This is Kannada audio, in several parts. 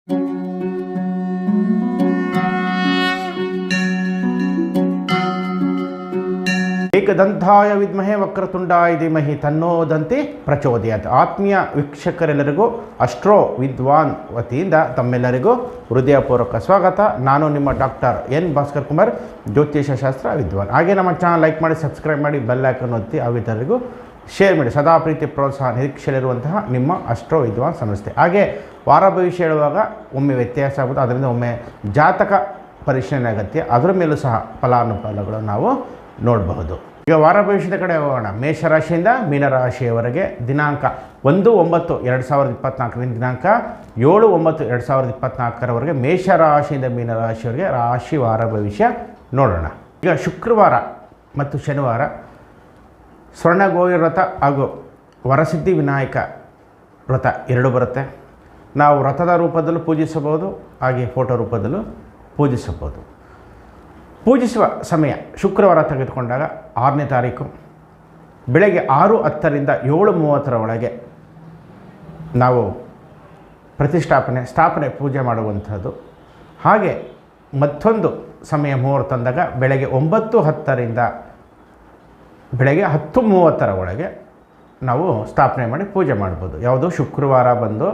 ಏಕದಂತಾಯ ವಿದ್ಮಹೇ ವಕ್ರತುಂಡಾಯ ಧೀಮಹಿ ತನ್ನೋದಂತೆ ಪ್ರಚೋದಯಾತ್. ಆತ್ಮೀಯ ವೀಕ್ಷಕರೆಲ್ಲರಿಗೂ ಅಸ್ಟ್ರೋ ವಿದ್ವಾನ್ ವತಿಯಿಂದ ತಮ್ಮೆಲ್ಲರಿಗೂ ಹೃದಯಪೂರ್ವಕ ಸ್ವಾಗತ. ನಾನು ನಿಮ್ಮ ಡಾಕ್ಟರ್ ಎನ್ ಭಾಸ್ಕರ್ ಕುಮಾರ್, ಜ್ಯೋತಿಷ ಶಾಸ್ತ್ರ ವಿದ್ವಾನ್. ಹಾಗೆ ನಮ್ಮ ಚಾನಲ್ ಲೈಕ್ ಮಾಡಿ, ಸಬ್ಸ್ಕ್ರೈಬ್ ಮಾಡಿ, ಬೆಲ್ ಐಕಾನ್ ಒತ್ತಿ ಅವಿತರಿಗೂ ಶೇರ್ ಮಾಡಿ. ಸದಾ ಪ್ರೀತಿ ಪ್ರೋತ್ಸಾಹ ನಿರೀಕ್ಷೆಯಲ್ಲಿರುವಂತಹ ನಿಮ್ಮ ಅಸ್ಟ್ರೋ ವಿದ್ವಾನ್ ಸಂಸ್ಥೆ. ಹಾಗೆ ವಾರ ಭವಿಷ್ಯ ಹೇಳುವಾಗ ಒಮ್ಮೆ ವ್ಯತ್ಯಾಸ ಆಗುತ್ತೆ, ಅದರಿಂದ ಒಮ್ಮೆ ಜಾತಕ ಪರಿಶೀಲನೆ ಅಗತ್ಯ, ಅದರ ಮೇಲೂ ಸಹ ಫಲಾನುಫಲಗಳು ನಾವು ನೋಡಬಹುದು. ಈಗ ವಾರ ಭವಿಷ್ಯದ ಕಡೆ ಹೋಗೋಣ. ಮೇಷರಾಶಿಯಿಂದ ಮೀನರಾಶಿಯವರೆಗೆ ದಿನಾಂಕ 1/9/2024 ದಿನಾಂಕ 7/9/2024 ಮೇಷರಾಶಿಯಿಂದ ಮೀನರಾಶಿಯವರೆಗೆ ರಾಶಿ ವಾರ ಭವಿಷ್ಯ ನೋಡೋಣ. ಈಗ ಶುಕ್ರವಾರ ಮತ್ತು ಶನಿವಾರ ಸ್ವರ್ಣಗೌರಿ ವ್ರತ ಹಾಗೂ ವರಸಿದ್ಧಿ ವಿನಾಯಕ ವ್ರತ ಎರಡು ಬರುತ್ತೆ. ನಾವು ವ್ರತದ ರೂಪದಲ್ಲೂ ಪೂಜಿಸಬಹುದು, ಹಾಗೆ ಫೋಟೋ ರೂಪದಲ್ಲೂ ಪೂಜಿಸಬಹುದು. ಪೂಜಿಸುವ ಸಮಯ ಶುಕ್ರವಾರ ತೆಗೆದುಕೊಂಡಾಗ 6ನೇ ತಾರೀಕು ಬೆಳಗ್ಗೆ 6:10ರಿಂದ 7:30 ಒಳಗೆ ನಾವು ಸ್ಥಾಪನೆ ಪೂಜೆ ಮಾಡುವಂಥದ್ದು. ಹಾಗೆ ಮತ್ತೊಂದು ಸಮಯ ಮುಹೂರ್ತ ಅಂದಾಗ ಬೆಳಗ್ಗೆ 9:10ರಿಂದ ಬೆಳಗ್ಗೆ 10:30 ಒಳಗೆ ನಾವು ಸ್ಥಾಪನೆ ಮಾಡಿ ಪೂಜೆ ಮಾಡ್ಬೋದು. ಯಾವುದು ಶುಕ್ರವಾರ ಬಂದು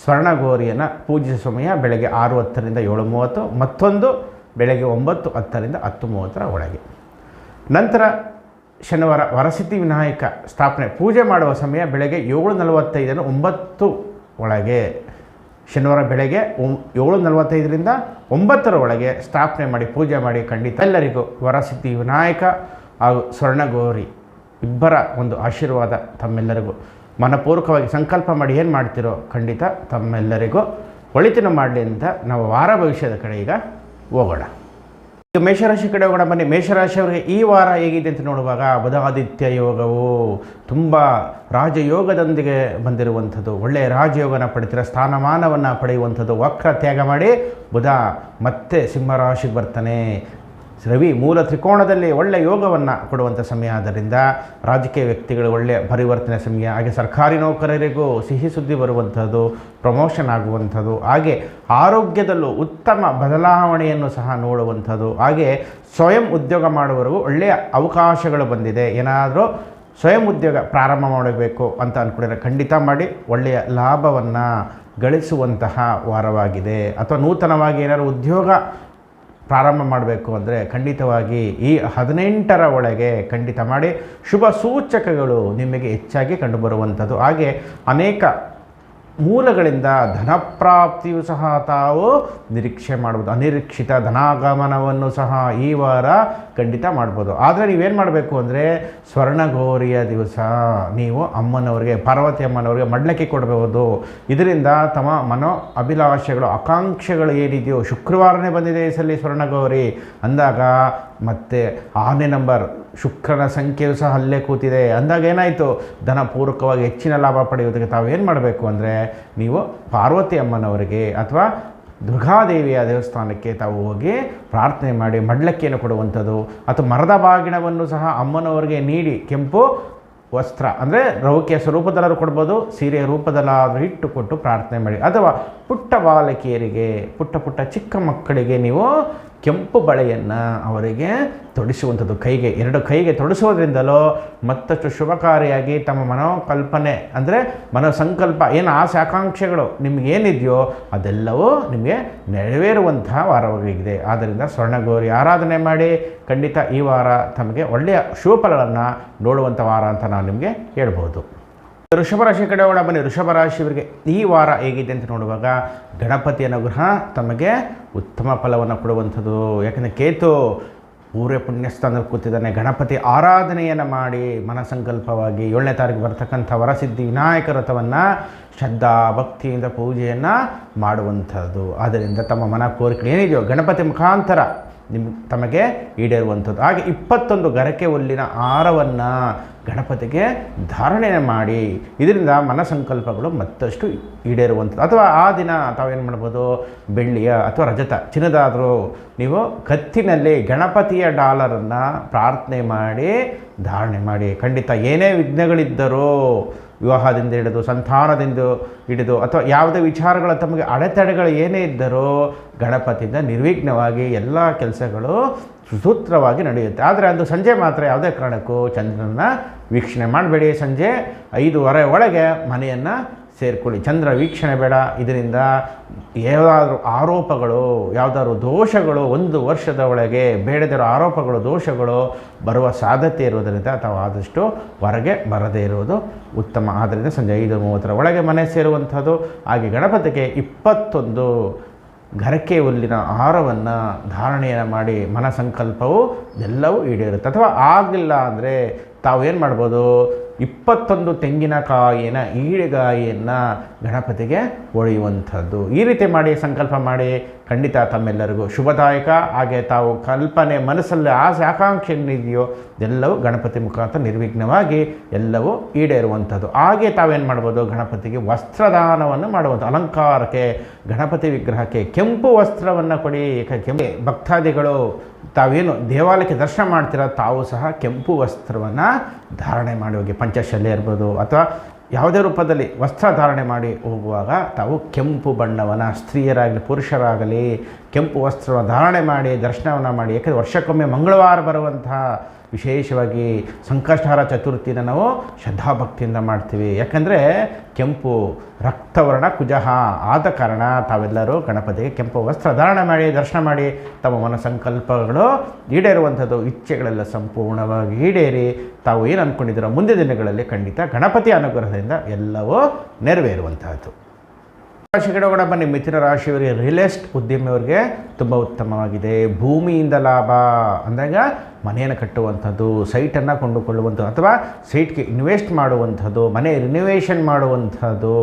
ಸ್ವರ್ಣಗೌರಿಯನ್ನು ಪೂಜಿಸುವ ಸಮಯ ಬೆಳಗ್ಗೆ 6:10ರಿಂದ 7:30, ಮತ್ತೊಂದು ಬೆಳಗ್ಗೆ 9:10ರಿಂದ 10:30 ಒಳಗೆ. ನಂತರ ಶನಿವಾರ ವರಸಿದ್ಧಿ ವಿನಾಯಕ ಸ್ಥಾಪನೆ ಪೂಜೆ ಮಾಡುವ ಸಮಯ ಬೆಳಗ್ಗೆ 7:45ರಿಂದ 9 ಒಳಗೆ. ಶನಿವಾರ ಬೆಳಗ್ಗೆ 7:45ರಿಂದ 9 ಒಳಗೆ ಸ್ಥಾಪನೆ ಮಾಡಿ ಪೂಜೆ ಮಾಡಿ. ಖಂಡಿತ ಎಲ್ಲರಿಗೂ ವರಸಿದ್ಧಿ ವಿನಾಯಕ ಹಾಗೂ ಸ್ವರ್ಣಗೌರಿ ಇಬ್ಬರ ಒಂದು ಆಶೀರ್ವಾದ ತಮ್ಮೆಲ್ಲರಿಗೂ ಮನಪೂರ್ವಕವಾಗಿ ಸಂಕಲ್ಪ ಮಾಡಿ ಏನು ಮಾಡ್ತಿರೋ ಖಂಡಿತ ತಮ್ಮೆಲ್ಲರಿಗೂ ಒಳಿತನ್ನು ಮಾಡಲಿ ಅಂತ ನಾವು ವಾರ ಭವಿಷ್ಯದ ಕಡೆ ಈಗ ಹೋಗೋಣ. ಈಗ ಮೇಷರಾಶಿ ಕಡೆ ಹೋಗೋಣ ಬನ್ನಿ. ಮೇಷರಾಶಿಯವರಿಗೆ ಈ ವಾರ ಹೇಗಿದೆ ಅಂತ ನೋಡುವಾಗ ಬುಧಾದಿತ್ಯ ಯೋಗವು ತುಂಬ ರಾಜಯೋಗದೊಂದಿಗೆ ಬಂದಿರುವಂಥದ್ದು. ಒಳ್ಳೆಯ ರಾಜಯೋಗನ ಪಡಿತೀರ, ಸ್ಥಾನಮಾನವನ್ನು ಪಡೆಯುವಂಥದ್ದು. ವಕ್ರ ತ್ಯಾಗ ಮಾಡಿ ಬುಧ ಮತ್ತೆ ಸಿಂಹರಾಶಿಗೆ ಬರ್ತಾನೆ. ರವಿ ಮೂಲ ತ್ರಿಕೋಣದಲ್ಲಿ ಒಳ್ಳೆಯ ಯೋಗವನ್ನು ಕೊಡುವಂಥ ಸಮಯ. ಆದ್ದರಿಂದ ರಾಜಕೀಯ ವ್ಯಕ್ತಿಗಳು ಒಳ್ಳೆಯ ಪರಿವರ್ತನೆ ಸಮಯ. ಹಾಗೆ ಸರ್ಕಾರಿ ನೌಕರರಿಗೂ ಸಿಹಿ ಸುದ್ದಿ ಬರುವಂಥದ್ದು, ಪ್ರಮೋಷನ್ ಆಗುವಂಥದ್ದು. ಹಾಗೆ ಆರೋಗ್ಯದಲ್ಲೂ ಉತ್ತಮ ಬದಲಾವಣೆಯನ್ನು ಸಹ ನೋಡುವಂಥದ್ದು. ಹಾಗೆ ಸ್ವಯಂ ಉದ್ಯೋಗ ಮಾಡುವವರೆಗೂ ಒಳ್ಳೆಯ ಅವಕಾಶಗಳು ಬಂದಿದೆ. ಏನಾದರೂ ಸ್ವಯಂ ಉದ್ಯೋಗ ಪ್ರಾರಂಭ ಮಾಡಬೇಕು ಅಂತ ಅಂದ್ಕೊಂಡಿದ್ರೆ ಖಂಡಿತ ಮಾಡಿ, ಒಳ್ಳೆಯ ಲಾಭವನ್ನು ಗಳಿಸುವಂತಹ ವಾರವಾಗಿದೆ. ಅಥವಾ ನೂತನವಾಗಿ ಏನಾದರೂ ಉದ್ಯೋಗ ಪ್ರಾರಂಭ ಮಾಡಬೇಕು ಅಂದರೆ ಖಂಡಿತವಾಗಿ ಈ 18ರ ಒಳಗೆ ಖಂಡಿತ ಮಾಡಿ. ಶುಭ ಸೂಚಕಗಳು ನಿಮಗೆ ಹೆಚ್ಚಾಗಿ ಕಂಡುಬರುವಂಥದ್ದು. ಹಾಗೆ ಅನೇಕ ಮೂಲಗಳಿಂದ ಧನಪ್ರಾಪ್ತಿಯು ಸಹ ತಾವು ನಿರೀಕ್ಷೆ ಮಾಡ್ಬೋದು. ಅನಿರೀಕ್ಷಿತ ಧನಾಗಮನವನ್ನು ಸಹ ಈ ವಾರ ಖಂಡಿತ ಮಾಡ್ಬೋದು. ಆದರೆ ನೀವೇನು ಮಾಡಬೇಕು ಅಂದರೆ ಸ್ವರ್ಣಗೌರಿಯ ದಿವಸ ನೀವು ಅಮ್ಮನವರಿಗೆ, ಪಾರ್ವತಿ ಅಮ್ಮನವರಿಗೆ ಮಡ್ಲಕ್ಕಿ ಕೊಡಬಹುದು. ಇದರಿಂದ ತಮ್ಮ ಮನೋ ಅಭಿಲಾಷೆಗಳು, ಆಕಾಂಕ್ಷೆಗಳು ಏನಿದೆಯೋ, ಶುಕ್ರವಾರನೇ ಬಂದಿದೆ ಈ ಸಲ ಸ್ವರ್ಣಗೌರಿ ಅಂದಾಗ, ಮತ್ತು 6ನೇ ನಂಬರ್ ಶುಕ್ರನ ಸಂಖ್ಯೆಯು ಸಹ ಅಲ್ಲೇ ಕೂತಿದೆ ಅಂದಾಗ ಏನಾಯಿತು, ಧನಪೂರ್ವಕವಾಗಿ ಹೆಚ್ಚಿನ ಲಾಭ ಪಡೆಯುವುದಕ್ಕೆ ತಾವೇನು ಮಾಡಬೇಕು ಅಂದರೆ ನೀವು ಪಾರ್ವತಿ ಅಮ್ಮನವರಿಗೆ ಅಥವಾ ದುರ್ಗಾದೇವಿಯ ದೇವಸ್ಥಾನಕ್ಕೆ ತಾವು ಹೋಗಿ ಪ್ರಾರ್ಥನೆ ಮಾಡಿ ಮಡ್ಲಕ್ಕಿಯನ್ನು ಕೊಡುವಂಥದ್ದು. ಅಥವಾ ಮರದ ಬಾಗಿಣವನ್ನು ಸಹ ಅಮ್ಮನವರಿಗೆ ನೀಡಿ ಕೆಂಪು ವಸ್ತ್ರ ಅಂದರೆ ರೌಕೆಯ ಸ್ವರೂಪದಲ್ಲಾದರೂ ಕೊಡ್ಬೋದು, ಸೀರೆಯ ರೂಪದಲ್ಲಾದರೂ ಇಟ್ಟು ಕೊಟ್ಟು ಪ್ರಾರ್ಥನೆ ಮಾಡಿ. ಅಥವಾ ಪುಟ್ಟ ಬಾಲಕಿಯರಿಗೆ, ಪುಟ್ಟ ಚಿಕ್ಕ ಮಕ್ಕಳಿಗೆ ನೀವು ಕೆಂಪು ಬಳೆಯನ್ನು ಅವರಿಗೆ ತೊಡಿಸುವಂಥದ್ದು. ಎರಡು ಕೈಗೆ ತೊಡಿಸೋದ್ರಿಂದಲೋ ಮತ್ತಷ್ಟು ಶುಭಕಾರಿಯಾಗಿ ತಮ್ಮ ಮನೋಕಲ್ಪನೆ ಅಂದರೆ ಮನೋಸಂಕಲ್ಪ ಏನು ಆಸೆ ಆಕಾಂಕ್ಷೆಗಳು ನಿಮಗೇನಿದೆಯೋ ಅದೆಲ್ಲವೂ ನಿಮಗೆ ನೆರವೇರುವಂತಹ ವಾರವಾಗಿದೆ. ಆದ್ದರಿಂದ ಸ್ವರ್ಣಗೌರಿ ಆರಾಧನೆ ಮಾಡಿ. ಖಂಡಿತ ಈ ವಾರ ತಮಗೆ ಒಳ್ಳೆಯ ಶುಭಫಲಗಳನ್ನು ನೋಡುವಂಥ ವಾರ ಅಂತ ನಾವು ನಿಮಗೆ ಹೇಳ್ಬೋದು. ವೃಷಭರಾಶಿ ಕಡೆ ಹೋಗೋಣ ಬನ್ನಿ. ವೃಷಭರಾಶಿಯವರಿಗೆ ಈ ವಾರ ಹೇಗಿದೆ ಅಂತ ನೋಡುವಾಗ ಗಣಪತಿ ಅನುಗ್ರಹ ತಮಗೆ ಉತ್ತಮ ಫಲವನ್ನು ಕೊಡುವಂಥದ್ದು. ಯಾಕಂದರೆ ಕೇತು ಪೂರ್ವ ಪುಣ್ಯಸ್ಥಾನದಲ್ಲಿ ಕೂತಿದ್ದಾನೆ. ಗಣಪತಿ ಆರಾಧನೆಯನ್ನು ಮಾಡಿ ಮನಸಂಕಲ್ಪವಾಗಿ 7ನೇ ತಾರೀಕು ಬರ್ತಕ್ಕಂಥ ವರಸಿದ್ಧಿ ವಿನಾಯಕ ವ್ರತವನ್ನು ಶ್ರದ್ಧಾ ಭಕ್ತಿಯಿಂದ ಪೂಜೆಯನ್ನು ಮಾಡುವಂಥದ್ದು. ಆದ್ದರಿಂದ ತಮ್ಮ ಮನ ಕೋರಿಕೆ ಏನಿದೆಯೋ ಗಣಪತಿ ಮುಖಾಂತರ ತಮಗೆ ಈಡೇರುವಂಥದ್ದು. ಹಾಗೆ 21 ಗರಕೆ ಹುಲ್ಲಿನ ಹಾರವನ್ನು ಗಣಪತಿಗೆ ಧಾರಣೆ ಮಾಡಿ. ಇದರಿಂದ ಮನಸಂಕಲ್ಪಗಳು ಮತ್ತಷ್ಟು ಈಡೇರುವಂಥದ್ದು. ಅಥವಾ ಆ ದಿನ ತಾವೇನು ಮಾಡ್ಬೋದು, ಬೆಳ್ಳಿಯ ಅಥವಾ ರಜತ ಚಿನ್ನದಾದರೂ ನೀವು ಕತ್ತಿನಲ್ಲಿ ಗಣಪತಿಯ ಡಾಲರನ್ನು ಪ್ರಾರ್ಥನೆ ಮಾಡಿ ಧಾರಣೆ ಮಾಡಿ. ಖಂಡಿತ ಏನೇ ವಿಘ್ನಗಳಿದ್ದರೂ ವಿವಾಹದಿಂದ ಹಿಡಿದು ಸಂತಾನದಿಂದ ಹಿಡಿದು ಅಥವಾ ಯಾವುದೇ ವಿಚಾರಗಳ ತಮಗೆ ಅಡೆತಡೆಗಳು ಏನೇ ಇದ್ದರೂ ಗಣಪತಿಯಿಂದ ನಿರ್ವಿಘ್ನವಾಗಿ ಎಲ್ಲ ಕೆಲಸಗಳು ಸುಸೂತ್ರವಾಗಿ ನಡೆಯುತ್ತೆ. ಆದರೆ ಅಂದು ಸಂಜೆ ಮಾತ್ರ ಯಾವುದೇ ಕಾರಣಕ್ಕೂ ಚಂದ್ರನ ವೀಕ್ಷಣೆ ಮಾಡಬೇಡಿ. ಸಂಜೆ 5:30 ಒಳಗೆ ಮನೆಯನ್ನು ಸೇರಿಕೊಳ್ಳಿ. ಚಂದ್ರ ವೀಕ್ಷಣೆ ಬೇಡ. ಇದರಿಂದ ಯಾವುದಾದ್ರೂ ಆರೋಪಗಳು, ಯಾವುದಾದ್ರೂ ದೋಷಗಳು 1 ವರ್ಷದ ಒಳಗೆ ಬೇಡದಿರೋ ಆರೋಪಗಳು, ದೋಷಗಳು ಬರುವ ಸಾಧ್ಯತೆ ಇರುವುದರಿಂದ ತಾವು ಆದಷ್ಟು ಹೊರಗೆ ಬರದೇ ಇರುವುದು ಉತ್ತಮ. ಆದ್ದರಿಂದ ಸಂಜೆ 5:30 ಒಳಗೆ ಮನೆ ಸೇರುವಂಥದ್ದು. ಹಾಗೆ ಗಣಪತಿಗೆ 21 ಗರಕೆ ಹುಲ್ಲಿನ ಆಹಾರವನ್ನು ಧಾರಣೆಯನ್ನು ಮಾಡಿ ಮನ ಸಂಕಲ್ಪವು ಎಲ್ಲವೂ ಈಡೇರುತ್ತೆ. ಅಥವಾ ಆಗಲಿಲ್ಲ ಅಂದರೆ ತಾವು ಏನು ಮಾಡ್ಬೋದು, 21 ತೆಂಗಿನಕಾಯಿನ ಈಳೆಗಾಯಿಯನ್ನು ಗಣಪತಿಗೆ ಒಡೆಯುವಂಥದ್ದು. ಈ ರೀತಿ ಮಾಡಿ ಸಂಕಲ್ಪ ಮಾಡಿ ಖಂಡಿತ ತಮ್ಮೆಲ್ಲರಿಗೂ ಶುಭದಾಯಕ. ಹಾಗೆ ತಾವು ಕಲ್ಪನೆ ಮನಸ್ಸಲ್ಲಿ ಆಸೆ ಆಕಾಂಕ್ಷೆ ಏನಿದೆಯೋ ಎಲ್ಲವೂ ಗಣಪತಿ ಮುಖಾಂತರ ನಿರ್ವಿಘ್ನವಾಗಿ ಎಲ್ಲವೂ ಈಡೇರುವಂಥದ್ದು. ಹಾಗೆ ತಾವೇನು ಮಾಡ್ಬೋದು, ಗಣಪತಿಗೆ ವಸ್ತ್ರದಾನವನ್ನು ಮಾಡುವಂಥ ಅಲಂಕಾರಕ್ಕೆ ಗಣಪತಿ ವಿಗ್ರಹಕ್ಕೆ ಕೆಂಪು ವಸ್ತ್ರವನ್ನು ಕೊಡಿ. ಕೆಂಪು ಭಕ್ತಾದಿಗಳು ತಾವೇನು ದೇವಾಲಯಕ್ಕೆ ದರ್ಶನ ಮಾಡ್ತೀರ ತಾವು ಸಹ ಕೆಂಪು ವಸ್ತ್ರವನ್ನು ಧಾರಣೆ ಮಾಡಿ ಹೋಗಿ, ಪಂಚಶಲ್ಯ ಇರ್ಬೋದು ಅಥವಾ ಯಾವುದೇ ರೂಪದಲ್ಲಿ ವಸ್ತ್ರ ಧಾರಣೆ ಮಾಡಿ ಹೋಗುವಾಗ ತಾವು ಕೆಂಪು ಬಣ್ಣವನ್ನು, ಸ್ತ್ರೀಯರಾಗಲಿ ಪುರುಷರಾಗಲಿ ಕೆಂಪು ವಸ್ತ್ರವನ್ನು ಧಾರಣೆ ಮಾಡಿ ದರ್ಶನವನ್ನು ಮಾಡಿ. ಯಾಕೆಂದರೆ ವರ್ಷಕ್ಕೊಮ್ಮೆ ಮಂಗಳವಾರ ಬರುವಂತಹ ವಿಶೇಷವಾಗಿ ಸಂಕಷ್ಟಹಾರ ಚತುರ್ಥಿನ ನಾವು ಶ್ರದ್ಧಾಭಕ್ತಿಯಿಂದ ಮಾಡ್ತೀವಿ. ಯಾಕಂದರೆ ಕೆಂಪು ರಕ್ತವರ್ಣ ಕುಜಃ ಆದ ಕಾರಣ ತಾವೆಲ್ಲರೂ ಗಣಪತಿಗೆ ಕೆಂಪು ವಸ್ತ್ರ ಧಾರಣೆ ಮಾಡಿ ದರ್ಶನ ಮಾಡಿ ತಮ್ಮ ಮನ ಸಂಕಲ್ಪಗಳು ಈಡೇರುವಂಥದ್ದು. ಇಚ್ಛೆಗಳೆಲ್ಲ ಸಂಪೂರ್ಣವಾಗಿ ಈಡೇರಿ ತಾವು ಏನು ಅಂದ್ಕೊಂಡಿದ್ದೀರೋ ಮುಂದಿನ ದಿನಗಳಲ್ಲಿ ಖಂಡಿತ ಗಣಪತಿ ಅನುಗ್ರಹದಿಂದ ಎಲ್ಲವೂ ನೆರವೇರುವಂತಹದ್ದು. ರಾಶಿ ಕಡೆ ಕೂಡ ಬನ್ನಿ. ಮಿಥುನ ರಾಶಿಯವರಿಗೆ ರಿಯಲ್ ಎಸ್ಟೇಟ್ ಉದ್ಯಮಿಯವರಿಗೆ ತುಂಬ ಉತ್ತಮವಾಗಿದೆ. ಭೂಮಿಯಿಂದ ಲಾಭ ಅಂದಾಗ ಮನೆಯನ್ನು ಕಟ್ಟುವಂಥದ್ದು, ಸೈಟನ್ನು ಕೊಂಡುಕೊಳ್ಳುವಂಥದ್ದು ಅಥವಾ ಸೈಟ್ಗೆ ಇನ್ವೆಸ್ಟ್ ಮಾಡುವಂಥದ್ದು, ಮನೆ ರಿನೋವೇಷನ್ ಮಾಡುವಂಥದ್ದು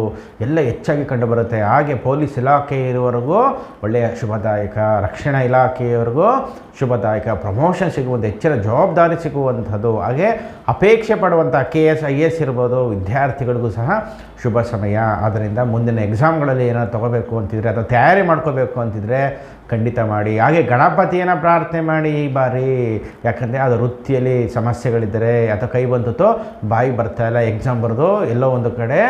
ಎಲ್ಲ ಹೆಚ್ಚಾಗಿ ಕಂಡುಬರುತ್ತೆ. ಹಾಗೆ ಪೊಲೀಸ್ ಇಲಾಖೆ ಇರುವವರೆಗೂ ಒಳ್ಳೆಯ ಶುಭದಾಯಕ, ರಕ್ಷಣಾ ಇಲಾಖೆಯವರೆಗೂ ಶುಭದಾಯಕ, ಪ್ರಮೋಷನ್ ಸಿಗುವಂಥ ಹೆಚ್ಚಿನ ಜವಾಬ್ದಾರಿ ಸಿಗುವಂಥದ್ದು. ಹಾಗೆ ಅಪೇಕ್ಷೆ ಪಡುವಂಥ KS IAS ಇರ್ಬೋದು ವಿದ್ಯಾರ್ಥಿಗಳಿಗೂ ಸಹ ಶುಭ ಸಮಯ. ಆದ್ದರಿಂದ ಮುಂದಿನ ಎಕ್ಸಾಮ್ಗಳಲ್ಲಿ ಏನಾದ್ರು ತೊಗೋಬೇಕು ಅಂತಿದ್ರೆ ಅಥವಾ ತಯಾರಿ ಮಾಡ್ಕೋಬೇಕು ಅಂತಿದ್ರೆ ಖಂಡಿತ ಮಾಡಿ. ಹಾಗೆ ಗಣಪತಿಯನ್ನು ಪ್ರಾರ್ಥನೆ ಮಾಡಿ ಈ ಬಾರಿ. ಯಾಕಂದರೆ ಅದು ವೃತ್ತಿಯಲ್ಲಿ ಸಮಸ್ಯೆಗಳಿದ್ದರೆ ಅಥವಾ ಕೈ ಬಂತೋ ಬಾಯಿ ಬರ್ತಾಯಿಲ್ಲ, ಎಕ್ಸಾಮ್ ಬರೆದು ಎಲ್ಲೋ ಒಂದು ಕಡೆ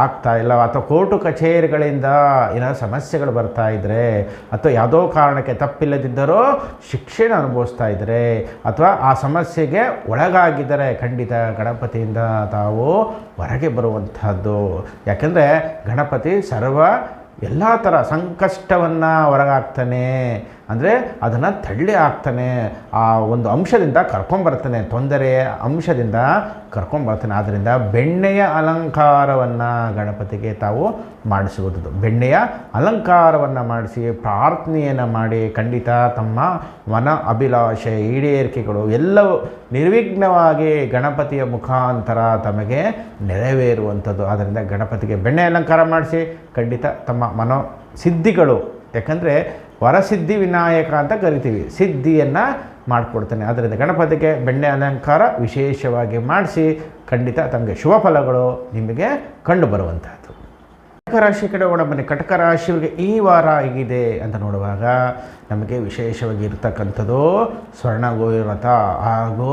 ಆಗ್ತಾಯಿಲ್ಲ, ಅಥವಾ ಕೋರ್ಟು ಕಚೇರಿಗಳಿಂದ ಏನಾದರೂ ಸಮಸ್ಯೆಗಳು ಬರ್ತಾಯಿದ್ರೆ ಅಥವಾ ಯಾವುದೋ ಕಾರಣಕ್ಕೆ ತಪ್ಪಿಲ್ಲದಿದ್ದರೂ ಶಿಕ್ಷೆನ ಅನುಭವಿಸ್ತಾ ಇದ್ದರೆ ಅಥವಾ ಆ ಸಮಸ್ಯೆಗೆ ಒಳಗಾಗಿದ್ದರೆ ಖಂಡಿತ ಗಣಪತಿಯಿಂದ ತಾವು ಹೊರಗೆ ಬರುವಂತಹದ್ದು. ಯಾಕೆಂದರೆ ಗಣಪತಿ ಎಲ್ಲ ಥರ ಸಂಕಷ್ಟವನ್ನು ಹೊರಗಾಗ್ತಾನೆ, ಅಂದರೆ ಅದನ್ನು ತಳ್ಳಿ ಹಾಕ್ತಾನೆ, ಆ ಒಂದು ಅಂಶದಿಂದ ಕರ್ಕೊಂಬರ್ತಾನೆ, ತೊಂದರೆಯ ಅಂಶದಿಂದ ಕರ್ಕೊಂಬರ್ತಾನೆ. ಆದ್ದರಿಂದ ಬೆಣ್ಣೆಯ ಅಲಂಕಾರವನ್ನು ಗಣಪತಿಗೆ ತಾವು ಮಾಡಿಸುವುದು, ಬೆಣ್ಣೆಯ ಅಲಂಕಾರವನ್ನು ಮಾಡಿಸಿ ಪ್ರಾರ್ಥನೆಯನ್ನು ಮಾಡಿ ಖಂಡಿತ ತಮ್ಮ ಮನ ಅಭಿಲಾಷೆ ಈಡೇರಿಕೆಗಳು ಎಲ್ಲವೂ ನಿರ್ವಿಘ್ನವಾಗಿ ಗಣಪತಿಯ ಮುಖಾಂತರ ತಮಗೆ ನೆರವೇರುವಂಥದ್ದು. ಆದ್ದರಿಂದ ಗಣಪತಿಗೆ ಬೆಣ್ಣೆ ಅಲಂಕಾರ ಮಾಡಿಸಿ ಖಂಡಿತ ತಮ್ಮ ಮನೋ ಸಿದ್ಧಿಗಳು, ಯಾಕಂದರೆ ವರಸಿದ್ಧಿ ವಿನಾಯಕ ಅಂತ ಕರಿತೀವಿ, ಸಿದ್ಧಿಯನ್ನು ಮಾಡಿಕೊಡ್ತಾನೆ. ಅದರಿಂದ ಗಣಪತಿಗೆ ಬೆಣ್ಣೆ ಅಲಂಕಾರ ವಿಶೇಷವಾಗಿ ಮಾಡಿಸಿ ಖಂಡಿತ ತಮಗೆ ಶುಭ ಫಲಗಳು ನಿಮಗೆ ಕಂಡು ಬರುವಂಥದ್ದು. ಕಟಕ ರಾಶಿ ಕಡೆ ಕೂಡ ಬನ್ನಿ. ಕಟಕ ರಾಶಿಯವರಿಗೆ ಈ ವಾರ ಹೇಗಿದೆ ಅಂತ ನೋಡುವಾಗ ನಮಗೆ ವಿಶೇಷವಾಗಿ ಇರತಕ್ಕಂಥದ್ದು ಸ್ವರ್ಣಗೋಯಿ ವ್ರತ ಹಾಗೂ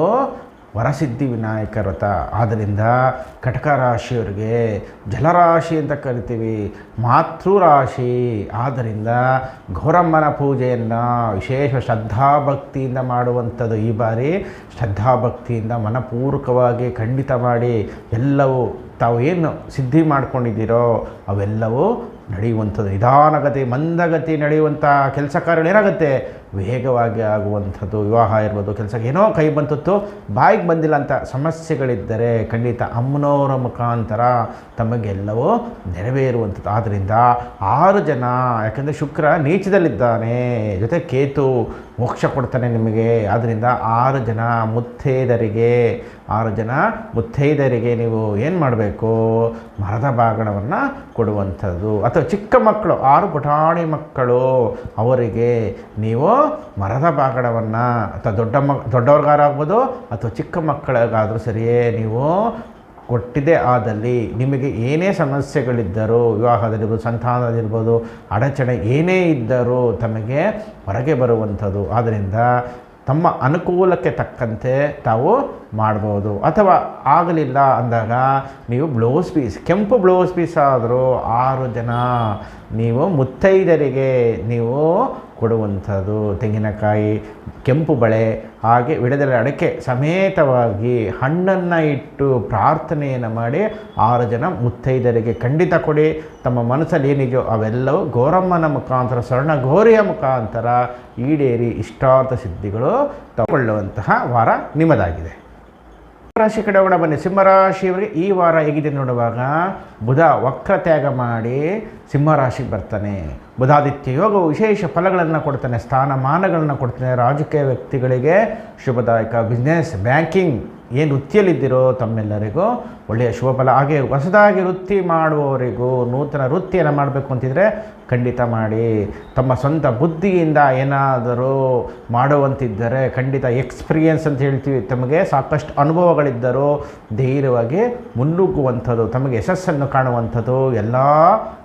ವರಸಿದ್ಧಿ ವಿನಾಯಕ ವ್ರತ. ಆದ್ದರಿಂದ ಕಟಕ ರಾಶಿಯವರಿಗೆ ಜಲರಾಶಿ ಅಂತ ಕರಿತೀವಿ, ಮಾತೃರಾಶಿ. ಆದ್ದರಿಂದ ಗೌರಮ್ಮನ ಪೂಜೆಯನ್ನು ವಿಶೇಷ ಶ್ರದ್ಧಾಭಕ್ತಿಯಿಂದ ಮಾಡುವಂಥದ್ದು. ಈ ಬಾರಿ ಶ್ರದ್ಧಾಭಕ್ತಿಯಿಂದ ಮನಪೂರ್ವಕವಾಗಿ ಖಂಡಿತ ಮಾಡಿ ಎಲ್ಲವೂ ತಾವು ಏನು ಸಿದ್ಧಿ ಮಾಡ್ಕೊಂಡಿದ್ದೀರೋ ಅವೆಲ್ಲವೂ ನಡೆಯುವಂಥದ್ದು. ನಿಧಾನಗತಿ ಮಂದಗತಿ ನಡೆಯುವಂಥ ಕೆಲಸ ಕಾರ್ಯಗಳು ಏನಾಗುತ್ತೆ ವೇಗವಾಗಿ ಆಗುವಂಥದ್ದು. ವಿವಾಹ ಇರ್ಬೋದು, ಕೆಲಸಕ್ಕೆ ಏನೋ ಕೈ ಬಂತದ್ದು ಬಾಯಿಗೆ ಬಂದಿಲ್ಲ ಅಂತ ಸಮಸ್ಯೆಗಳಿದ್ದರೆ ಖಂಡಿತ ಅಮ್ಮನವರ ಮುಖಾಂತರ ತಮಗೆಲ್ಲವೂ ನೆರವೇರುವಂಥದ್ದು. ಆದ್ದರಿಂದ 6 ಜನ, ಯಾಕಂದರೆ ಶುಕ್ರ ನೀಚದಲ್ಲಿದ್ದಾನೆ, ಜೊತೆ ಕೇತು ಮೋಕ್ಷ ಕೊಡ್ತಾನೆ ನಿಮಗೆ. ಆದ್ದರಿಂದ 6 ಜನ ಮುತ್ತೈದರಿಗೆ ನೀವು ಏನು ಮಾಡಬೇಕು, ಮರದ ಬಾಗಣವನ್ನು ಕೊಡುವಂಥದ್ದು. ಅಥವಾ ಚಿಕ್ಕ ಮಕ್ಕಳು 6 ಪುಟಾಣಿ ಮಕ್ಕಳು ಅವರಿಗೆ ನೀವು ಮರದ ಬಾಗಣವನ್ನು ಅಥವಾ ದೊಡ್ಡವ್ರಿಗಾರಾಗ್ಬೋದು ಅಥವಾ ಚಿಕ್ಕ ಮಕ್ಕಳಿಗಾದರೂ ಸರಿಯೇ ನೀವು ಕೊಟ್ಟಿದೆ ಆದಲ್ಲಿ ನಿಮಗೆ ಏನೇ ಸಮಸ್ಯೆಗಳಿದ್ದರೂ ವಿವಾಹದಲ್ಲಿರ್ಬೋದು, ಸಂತಾನದಲ್ಲಿರ್ಬೋದು, ಅಡಚಣೆ ಏನೇ ಇದ್ದರೂ ತಮಗೆ ಹೊರಗೆ ಬರುವಂಥದ್ದು. ಆದ್ದರಿಂದ ತಮ್ಮ ಅನುಕೂಲಕ್ಕೆ ತಕ್ಕಂತೆ ತಾವು ಮಾಡ್ಬೋದು. ಅಥವಾ ಆಗಲಿಲ್ಲ ಅಂದಾಗ ನೀವು ಬ್ಲೌಸ್ ಪೀಸ್, ಕೆಂಪು ಬ್ಲೌಸ್ ಪೀಸ್ ಆದರೂ 6 ಜನ ನೀವು ಮುತ್ತೈದರಿಗೆ ನೀವು ಕೊಡುವಂಥದ್ದು. ತೆಂಗಿನಕಾಯಿ, ಕೆಂಪು ಬಳೆ, ಹಾಗೆ ವಿಡದೆಲೆ ಅಡಕೆ ಸಮೇತವಾಗಿ ಹಣ್ಣನ್ನು ಇಟ್ಟು ಪ್ರಾರ್ಥನೆಯನ್ನು ಮಾಡಿ 6 ಜನ ಮುತ್ತೈದರಿಗೆ ಖಂಡಿತ ಕೊಡಿ. ತಮ್ಮ ಮನಸ್ಸಲ್ಲಿ ಏನಿದೆಯೋ ಅವೆಲ್ಲವೂ ಗೌರಮ್ಮನ ಮುಖಾಂತರ, ಸ್ವರ್ಣ ಗೌರಿಯ ಮುಖಾಂತರ ಈಡೇರಿ ಇಷ್ಟಾರ್ಥ ಸಿದ್ಧಿಗಳು ತಗೊಳ್ಳುವಂತಹ ವಾರ ನಿಮ್ಮದಾಗಿದೆ. ರಾಶಿ ಕಡೆ ಕೂಡ ಬನ್ನಿ. ಸಿಂಹರಾಶಿಯವರಿಗೆ ಈ ವಾರ ಹೇಗಿದೆ ನೋಡುವಾಗ, ಬುಧ ವಕ್ರತ್ಯಾಗ ಮಾಡಿ ಸಿಂಹರಾಶಿಗೆ ಬರ್ತಾನೆ. ಬುಧಾದಿತ್ಯ ಯೋಗವು ವಿಶೇಷ ಫಲಗಳನ್ನು ಕೊಡ್ತಾನೆ, ಸ್ಥಾನಮಾನಗಳನ್ನು ಕೊಡ್ತಾನೆ. ರಾಜಕೀಯ ವ್ಯಕ್ತಿಗಳಿಗೆ ಶುಭದಾಯಕ. ಬಿಸ್ನೆಸ್, ಬ್ಯಾಂಕಿಂಗ್ ಏನು ವೃತ್ತಿಯಲ್ಲಿದ್ದಿರೋ ತಮ್ಮೆಲ್ಲರಿಗೂ ಒಳ್ಳೆಯ ಶುಭ ಫಲ. ಹಾಗೆ ಹೊಸದಾಗಿ ವೃತ್ತಿ ಮಾಡುವವರಿಗೂ, ನೂತನ ವೃತ್ತಿಯನ್ನು ಮಾಡಬೇಕು ಅಂತಿದ್ರೆ ಖಂಡಿತ ಮಾಡಿ. ತಮ್ಮ ಸ್ವಂತ ಬುದ್ಧಿಯಿಂದ ಏನಾದರೂ ಮಾಡುವಂತಿದ್ದರೆ ಖಂಡಿತ ಎಕ್ಸ್ಪೀರಿಯನ್ಸ್ ಅಂತ ಹೇಳ್ತೀವಿ, ತಮಗೆ ಸಾಕಷ್ಟು ಅನುಭವಗಳಿದ್ದರೂ ಧೈರ್ಯವಾಗಿ ಮುನ್ನುಗ್ಗುವಂಥದ್ದು, ತಮಗೆ ಯಶಸ್ಸನ್ನು ಕಾಣುವಂಥದ್ದು ಎಲ್ಲ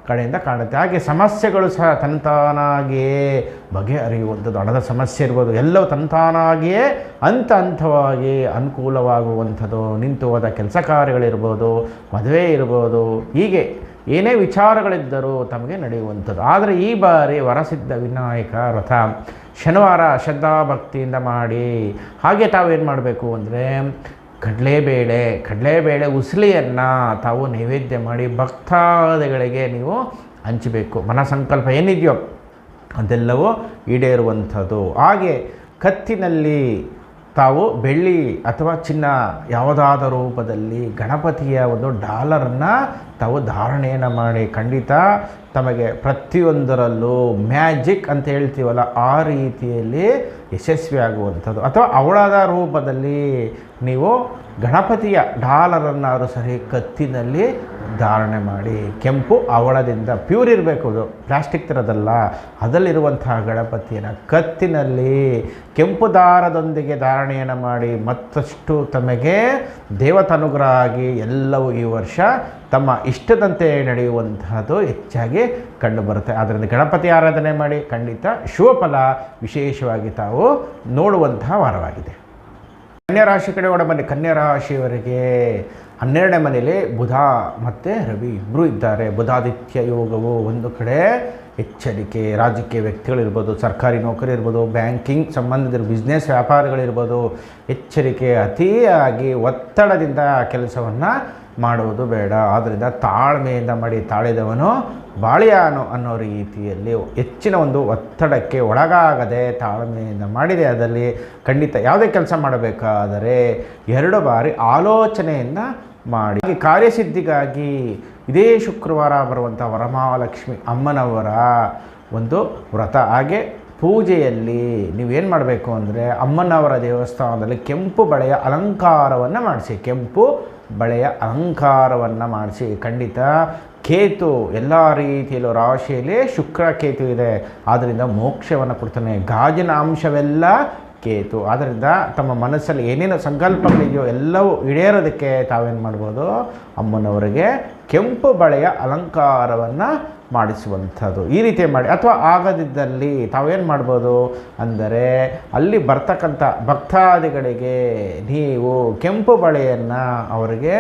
ಕಡೆಯಿಂದ ಕಾಣುತ್ತೆ. ಹಾಗೆ ಸಮಸ್ಯೆಗಳು ಸಹ ತಂತಾನಾಗಿಯೇ ಬಗೆಹರಿಯುವಂಥದ್ದು. ಹಣದ ಸಮಸ್ಯೆ ಇರ್ಬೋದು, ಎಲ್ಲವೂ ತಂತಾನಾಗಿಯೇ ಹಂತವಾಗಿ ಅನುಕೂಲವಾಗುವಂಥದ್ದು. ನಿಂತು ಹೋದ ಕೆಲಸ ಕಾರ್ಯಗಳಿರ್ಬೋದು, ಮದುವೆ ಇರ್ಬೋದು, ಹೀಗೆ ಏನೇ ವಿಚಾರಗಳಿದ್ದರೂ ತಮಗೆ ನಡೆಯುವಂಥದ್ದು. ಆದರೆ ಈ ಬಾರಿ ವರಸಿದ್ಧ ವಿನಾಯಕ ವ್ರತ ಶನಿವಾರ ಶ್ರದ್ಧಾಭಕ್ತಿಯಿಂದ ಮಾಡಿ. ಹಾಗೆ ತಾವೇನು ಮಾಡಬೇಕು ಅಂದರೆ ಕಡಲೆಬೇಳೆ ಉಸಲಿಯನ್ನು ತಾವು ನೈವೇದ್ಯ ಮಾಡಿ ಭಕ್ತಾದಿಗಳಿಗೆ ನೀವು ಹಂಚಬೇಕು. ಮನಸಂಕಲ್ಪ ಏನಿದೆಯೋ ಅದೆಲ್ಲವೂ ಈಡೇರುವಂಥದ್ದು. ಹಾಗೆ ಕತ್ತಿನಲ್ಲಿ ತಾವು ಬೆಳ್ಳಿ ಅಥವಾ ಚಿನ್ನ ಯಾವುದಾದ ರೂಪದಲ್ಲಿ ಗಣಪತಿಯ ಒಂದು ಡಾಲರನ್ನು ತಾವು ಧಾರಣೆಯನ್ನು ಮಾಡಿ ಖಂಡಿತ ತಮಗೆ ಪ್ರತಿಯೊಂದರಲ್ಲೂ ಮ್ಯಾಜಿಕ್ ಅಂತ ಹೇಳ್ತೀವಲ್ಲ ಆ ರೀತಿಯಲ್ಲಿ ಯಶಸ್ವಿಯಾಗುವಂಥದ್ದು. ಅಥವಾ ಅವಳದ ರೂಪದಲ್ಲಿ ನೀವು ಗಣಪತಿಯ ಡಾಲರನ್ನಾದರೂ ಸರಿ ಕತ್ತಿನಲ್ಲಿ ಧಾರಣೆ ಮಾಡಿ. ಕೆಂಪು ಅವಳದಿಂದ ಪ್ಯೂರ್ ಇರಬೇಕು, ಅದು ಪ್ಲಾಸ್ಟಿಕ್ ಥರದಲ್ಲ. ಅದರಲ್ಲಿರುವಂತಹ ಗಣಪತಿಯನ್ನು ಕತ್ತಿನಲ್ಲಿ ಕೆಂಪು ದಾರದೊಂದಿಗೆ ಧಾರಣೆಯನ್ನು ಮಾಡಿ ಮತ್ತಷ್ಟು ತಮಗೆ ದೇವತಾನುಗ್ರಹ ಆಗಿ ಎಲ್ಲವೂ ಈ ವರ್ಷ ತಮ್ಮ ಇಷ್ಟದಂತೆ ನಡೆಯುವಂತಹದ್ದು ಹೆಚ್ಚಾಗಿ ಕಂಡುಬರುತ್ತೆ. ಆದ್ದರಿಂದ ಗಣಪತಿ ಆರಾಧನೆ ಮಾಡಿ ಖಂಡಿತ ಶುಭ ಫಲ ವಿಶೇಷವಾಗಿ ತಾವು ನೋಡುವಂತಹ ವಾರವಾಗಿದೆ. ಕನ್ಯಾ ರಾಶಿ ಕಡೆ ಬನ್ನಿ. ಕನ್ಯಾ ರಾಶಿಯವರಿಗೆ 12ನೇ ಮನೆಯಲ್ಲಿ ಬುಧ ಮತ್ತು ರವಿ ಇಬ್ಬರು ಇದ್ದಾರೆ. ಬುಧಾದಿತ್ಯ ಯೋಗವು ಒಂದು ಕಡೆ ಎಚ್ಚರಿಕೆ. ರಾಜಕೀಯ ವ್ಯಕ್ತಿಗಳಿರ್ಬೋದು, ಸರ್ಕಾರಿ ನೌಕರಿ ಇರ್ಬೋದು, ಬ್ಯಾಂಕಿಂಗ್ ಸಂಬಂಧಿತ ಬಿಸ್ನೆಸ್ ವ್ಯಾಪಾರಗಳಿರ್ಬೋದು, ಎಚ್ಚರಿಕೆ. ಅತಿಯಾಗಿ ಒತ್ತಡದಿಂದ ಕೆಲಸವನ್ನು ಮಾಡುವುದು ಬೇಡ. ಆದ್ದರಿಂದ ತಾಳ್ಮೆಯಿಂದ ಮಾಡಿ. ತಾಳಿದವನು ಬಾಳಿಯಾನು ಅನ್ನೋ ರೀತಿಯಲ್ಲಿ ಹೆಚ್ಚಿನ ಒಂದು ಒತ್ತಡಕ್ಕೆ ಒಳಗಾಗದೆ ತಾಳ್ಮೆಯಿಂದ ಮಾಡಿದೆ ಅದರಲ್ಲಿ ಖಂಡಿತ ಯಾವುದೇ ಕೆಲಸ ಮಾಡಬೇಕಾದರೆ 2 ಬಾರಿ ಆಲೋಚನೆಯಿಂದ ಮಾಡಿ. ಕಾರ್ಯಸಿದ್ಧಿಗಾಗಿ ಇದೇ ಶುಕ್ರವಾರ ಬರುವಂಥ ವರಮಹಾಲಕ್ಷ್ಮಿ ಅಮ್ಮನವರ ಒಂದು ವ್ರತ. ಹಾಗೆ ಪೂಜೆಯಲ್ಲಿ ನೀವೇನು ಮಾಡಬೇಕು ಅಂದರೆ ಅಮ್ಮನವರ ದೇವಸ್ಥಾನದಲ್ಲಿ ಕೆಂಪು ಬಳೆಯ ಅಲಂಕಾರವನ್ನು ಮಾಡಿಸಿ. ಕೆಂಪು ಬಳೆಯ ಅಲಂಕಾರವನ್ನು ಮಾಡಿಸಿ. ಖಂಡಿತ ಕೇತು ಎಲ್ಲ ರೀತಿಯಲ್ಲೂ ರಾಶಿಯಲ್ಲಿ ಶುಕ್ರ ಕೇತು ಇದೆ, ಆದ್ದರಿಂದ ಮೋಕ್ಷವನ್ನು ಕೊಡ್ತಾನೆ. ಗಾಜಿನ ಅಂಶವೆಲ್ಲ ಕೇತು. ಆದ್ದರಿಂದ ತಮ್ಮ ಮನಸ್ಸಲ್ಲಿ ಏನೇನು ಸಂಕಲ್ಪಗಳಿದೆಯೋ ಎಲ್ಲವೂ ಈಡೇರೋದಕ್ಕೆ ತಾವೇನು ಮಾಡ್ಬೋದು, ಅಮ್ಮನವರಿಗೆ ಕೆಂಪು ಬಳೆಯ ಅಲಂಕಾರವನ್ನು ಮಾಡಿಸುವಂಥದ್ದು ಈ ರೀತಿ ಮಾಡಿ. ಅಥವಾ ಆಗದಿದ್ದಲ್ಲಿ ತಾವೇನು ಮಾಡ್ಬೋದು ಅಂದರೆ ಅಲ್ಲಿ ಬರ್ತಕ್ಕಂಥ ಭಕ್ತಾದಿಗಳಿಗೆ ನೀವು ಕೆಂಪು ಬಳೆಯನ್ನು ಅವರಿಗೆ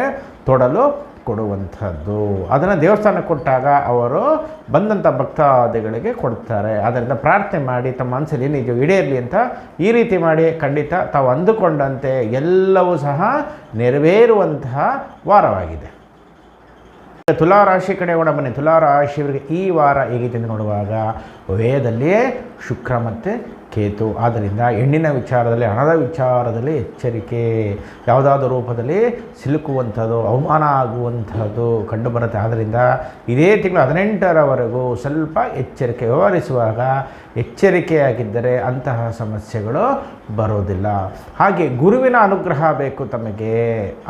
ತೊಡಲು ಕೊಡುವಂಥದ್ದು. ಅದನ್ನು ದೇವಸ್ಥಾನಕ್ಕೆ ಕೊಟ್ಟಾಗ ಅವರು ಬಂದಂಥ ಭಕ್ತಾದಿಗಳಿಗೆ ಕೊಡ್ತಾರೆ. ಅದರಿಂದ ಪ್ರಾರ್ಥನೆ ಮಾಡಿ ತಮ್ಮ ಮನಸ್ಸಲ್ಲಿ ಏನಿದೆಯೋ ಈಡೇರಲಿ ಅಂತ ಈ ರೀತಿ ಮಾಡಿ. ಖಂಡಿತ ತಾವು ಅಂದುಕೊಂಡಂತೆ ಎಲ್ಲವೂ ಸಹ ನೆರವೇರುವಂತಹ ವಾರವಾಗಿದೆ. ತುಲಾರಾಶಿ ಕಡೆ ಬನ್ನಿ. ತುಲಾರಾಶಿಯವರಿಗೆ ಈ ವಾರ ಹೇಗಿದೆ ಅಂತ ನೋಡುವಾಗ ವ್ಯಯದಲ್ಲಿಯೇ ಶುಕ್ರ ಮತ್ತು ಕೇತು. ಆದ್ದರಿಂದ ಹೆಣ್ಣಿನ ವಿಚಾರದಲ್ಲಿ, ಹಣದ ವಿಚಾರದಲ್ಲಿ ಎಚ್ಚರಿಕೆ. ಯಾವುದಾದ್ರೂ ರೂಪದಲ್ಲಿ ಸಿಲುಕುವಂಥದ್ದು, ಅವಮಾನ ಆಗುವಂಥದ್ದು ಕಂಡುಬರುತ್ತೆ. ಆದ್ದರಿಂದ ಇದೇ ತಿಂಗಳು 18ರವರೆಗೂ ಸ್ವಲ್ಪ ಎಚ್ಚರಿಕೆ. ವ್ಯವಹರಿಸುವಾಗ ಎಚ್ಚರಿಕೆಯಾಗಿದ್ದರೆ ಅಂತಹ ಸಮಸ್ಯೆಗಳು ಬರೋದಿಲ್ಲ. ಹಾಗೆ ಗುರುವಿನ ಅನುಗ್ರಹ ಬೇಕು ತಮಗೆ.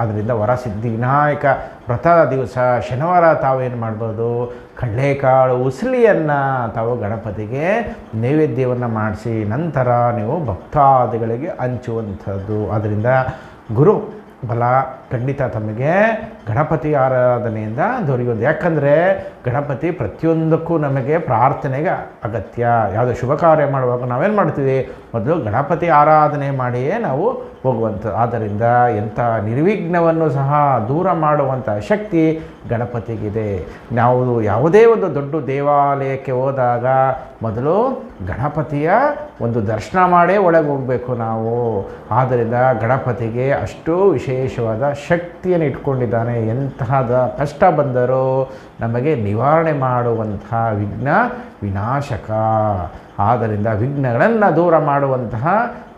ಆದ್ದರಿಂದ ವರಸಿದ್ಧಿ ವಿನಾಯಕ ವ್ರತದ ದಿವಸ ಶನಿವಾರ ತಾವೇನು ಮಾಡ್ಬೋದು, ಕಡಲೆಕಾಳು ಉಸಲಿಯನ್ನು ತಾವು ಗಣಪತಿಗೆ ನೈವೇದ್ಯವನ್ನು ಮಾಡಿಸಿ ನಂತರ ನೀವು ಭಕ್ತಾದಿಗಳಿಗೆ ಹಂಚುವಂಥದ್ದು. ಅದರಿಂದ ಗುರು ಬಲ ಖಂಡಿತ ತಮಗೆ ಗಣಪತಿ ಆರಾಧನೆಯಿಂದ ದೊರೆಯುವುದು. ಯಾಕಂದರೆ ಗಣಪತಿ ಪ್ರತಿಯೊಂದಕ್ಕೂ ನಮಗೆ ಪ್ರಾರ್ಥನೆಗೆ ಅಗತ್ಯ. ಯಾವುದೋ ಶುಭ ಕಾರ್ಯ ಮಾಡುವಾಗ ನಾವೇನು ಮಾಡ್ತೀವಿ, ಮೊದಲು ಗಣಪತಿ ಆರಾಧನೆ ಮಾಡಿಯೇ ನಾವು ಹೋಗುವಂಥದ್ದು. ಆದ್ದರಿಂದ ಎಂಥ ನಿರ್ವಿಘ್ನವನ್ನು ಸಹ ದೂರ ಮಾಡುವಂಥ ಶಕ್ತಿ ಗಣಪತಿಗಿದೆ. ನಾವು ಯಾವುದೇ ಒಂದು ದೊಡ್ಡ ದೇವಾಲಯಕ್ಕೆ ಹೋದಾಗ ಮೊದಲು ಗಣಪತಿಯ ಒಂದು ದರ್ಶನ ಮಾಡೇ ಒಳಗೆ ಹೋಗಬೇಕು ನಾವು. ಆದ್ದರಿಂದ ಗಣಪತಿಗೆ ಅಷ್ಟು ವಿಶೇಷವಾದ ಶಕ್ತಿಯನ್ನು ಇಟ್ಕೊಂಡಿದ್ದಾನೆ. ಎಂತಹದ ಕಷ್ಟ ಬಂದರೂ ನಮಗೆ ನಿವಾರಣೆ ಮಾಡುವಂತಹ ವಿಘ್ನ ವಿನಾಶಕ. ಆದ್ದರಿಂದ ವಿಘ್ನಗಳನ್ನು ದೂರ ಮಾಡುವಂತಹ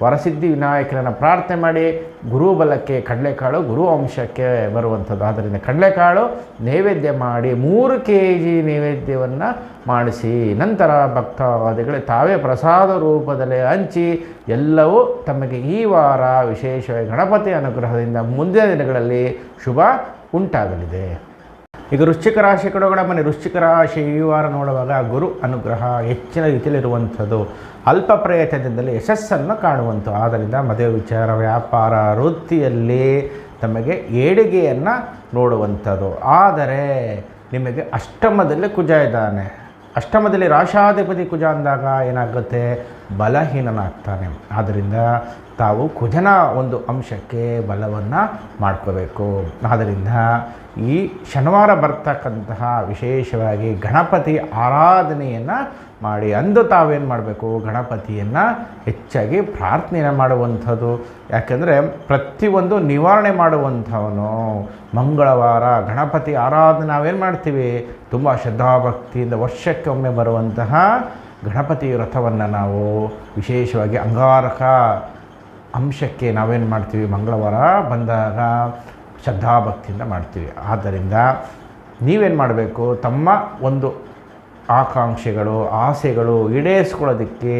ವರಸಿದ್ಧಿ ವಿನಾಯಕರನ್ನು ಪ್ರಾರ್ಥನೆ ಮಾಡಿ ಗುರುಬಲಕ್ಕೆ ಕಡಲೆಕಾಳು ಗುರು ಅಂಶಕ್ಕೆ ಬರುವಂಥದ್ದು. ಆದ್ದರಿಂದ ಕಡಲೆಕಾಳು ನೈವೇದ್ಯ ಮಾಡಿ 3 kg ನೈವೇದ್ಯವನ್ನು ಮಾಡಿಸಿ ನಂತರ ಭಕ್ತಾದಿಗಳೇ ತಾವೇ ಪ್ರಸಾದ ರೂಪದಲ್ಲಿ ಹಂಚಿ ಎಲ್ಲವೂ ತಮಗೆ ಈ ವಾರ ವಿಶೇಷವಾಗಿ ಗಣಪತಿ ಅನುಗ್ರಹದಿಂದ ಮುಂದಿನ ದಿನಗಳಲ್ಲಿ ಶುಭ ಉಂಟಾಗಲಿದೆ. ಈಗ ವೃಶ್ಚಿಕ ರಾಶಿ ಕಡೆಗಳ ಮನೆ ವೃಶ್ಚಿಕ ರಾಶಿ ಈ ವಾರ ನೋಡುವಾಗ ಗುರು ಅನುಗ್ರಹ ಹೆಚ್ಚಿನ ರೀತಿಯಲ್ಲಿರುವಂಥದ್ದು. ಅಲ್ಪ ಪ್ರಯತ್ನದಿಂದಲೇ ಯಶಸ್ಸನ್ನು ಕಾಣುವಂಥದ್ದು. ಆದ್ದರಿಂದ ಮದುವೆ ವಿಚಾರ, ವ್ಯಾಪಾರ, ವೃತ್ತಿಯಲ್ಲಿ ತಮಗೆ ಏಳಿಗೆಯನ್ನು ನೋಡುವಂಥದ್ದು. ಆದರೆ ನಿಮಗೆ ಅಷ್ಟಮದಲ್ಲಿ ಕುಜ ಇದ್ದಾನೆ. ಅಷ್ಟಮದಲ್ಲಿ ರಾಶಾಧಿಪತಿ ಕುಜ ಅಂದಾಗ ಏನಾಗುತ್ತೆ, ಬಲಹೀನನಾಗ್ತಾನೆ. ಆದ್ದರಿಂದ ತಾವು ಕುಜನ ಒಂದು ಅಂಶಕ್ಕೆ ಬಲವನ್ನು ಮಾಡ್ಕೋಬೇಕು. ಆದ್ದರಿಂದ ಈ ಶನಿವಾರ ಬರ್ತಕ್ಕಂತಹ ವಿಶೇಷವಾಗಿ ಗಣಪತಿ ಆರಾಧನೆಯನ್ನು ಮಾಡಿ ಅಂದು ತಾವೇನು ಮಾಡಬೇಕು, ಗಣಪತಿಯನ್ನು ಹೆಚ್ಚಾಗಿ ಪ್ರಾರ್ಥನೆಯನ್ನು ಮಾಡುವಂಥದ್ದು. ಯಾಕೆಂದರೆ ಪ್ರತಿಯೊಂದು ನಿವಾರಣೆ ಮಾಡುವಂಥವನು ಮಂಗಳವಾರ ಗಣಪತಿ ಆರಾಧನೆ ನಾವೇನು ಮಾಡ್ತೀವಿ, ತುಂಬ ಶ್ರದ್ಧಾಭಕ್ತಿಯಿಂದ ವರ್ಷಕ್ಕೊಮ್ಮೆ ಬರುವಂತಹ ಗಣಪತಿ ವ್ರತವನ್ನು ನಾವು ವಿಶೇಷವಾಗಿ ಅಂಗಾರಕ ಅಂಶಕ್ಕೆ ನಾವೇನು ಮಾಡ್ತೀವಿ, ಮಂಗಳವಾರ ಬಂದಾಗ ಶ್ರದ್ಧಾಭಕ್ತಿಯಿಂದ ಮಾಡ್ತೀವಿ. ಆದ್ದರಿಂದ ನೀವೇನು ಮಾಡಬೇಕು, ತಮ್ಮ ಒಂದು ಆಕಾಂಕ್ಷೆಗಳು ಆಸೆಗಳು ಈಡೇರಿಸ್ಕೊಳ್ಳೋದಕ್ಕೆ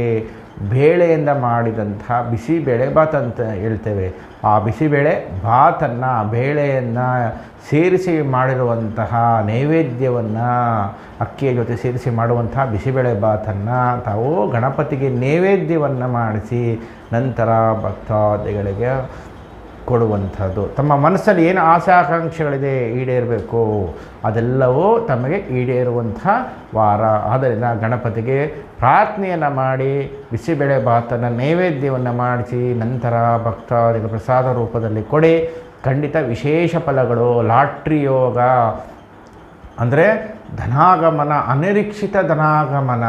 ಬೇಳೆಯಿಂದ ಮಾಡಿದಂಥ ಬಿಸಿಬೇಳೆ ಬಾತ್ ಅಂತ ಹೇಳ್ತೇವೆ. ಆ ಬಿಸಿಬೇಳೆ ಬಾತನ್ನು ಬೇಳೆಯನ್ನು ಸೇರಿಸಿ ಮಾಡಿರುವಂತಹ ನೈವೇದ್ಯವನ್ನು ಅಕ್ಕಿಯ ಜೊತೆ ಸೇರಿಸಿ ಮಾಡುವಂತಹ ಬಿಸಿಬೇಳೆ ಬಾತನ್ನು ತಾವು ಗಣಪತಿಗೆ ನೈವೇದ್ಯವನ್ನು ಮಾಡಿಸಿ ನಂತರ ಭಕ್ತಾದಿಗಳಿಗೆ ಕೊಡುವಂಥದ್ದು. ತಮ್ಮ ಮನಸ್ಸಲ್ಲಿ ಏನು ಆಸೆ ಆಕಾಂಕ್ಷೆಗಳಿದೆ ಈಡೇರಬೇಕು ಅದೆಲ್ಲವೂ ತಮಗೆ ಈಡೇರುವಂಥ ವಾರ. ಆದ್ದರಿಂದ ಗಣಪತಿಗೆ ಪ್ರಾರ್ಥನೆಯನ್ನು ಮಾಡಿ ಬಿಸಿಬೇಳೆ ಭಾತನ್ನು ನೈವೇದ್ಯವನ್ನು ಮಾಡಿಸಿ ನಂತರ ಭಕ್ತಾದಿಗಳ ಪ್ರಸಾದ ರೂಪದಲ್ಲಿ ಕೊಡಿ. ಖಂಡಿತ ವಿಶೇಷ ಫಲಗಳು. ಲಾಟ್ರಿ ಯೋಗ ಅಂದರೆ ಧನಾಗಮನ, ಅನಿರೀಕ್ಷಿತ ಧನಾಗಮನ.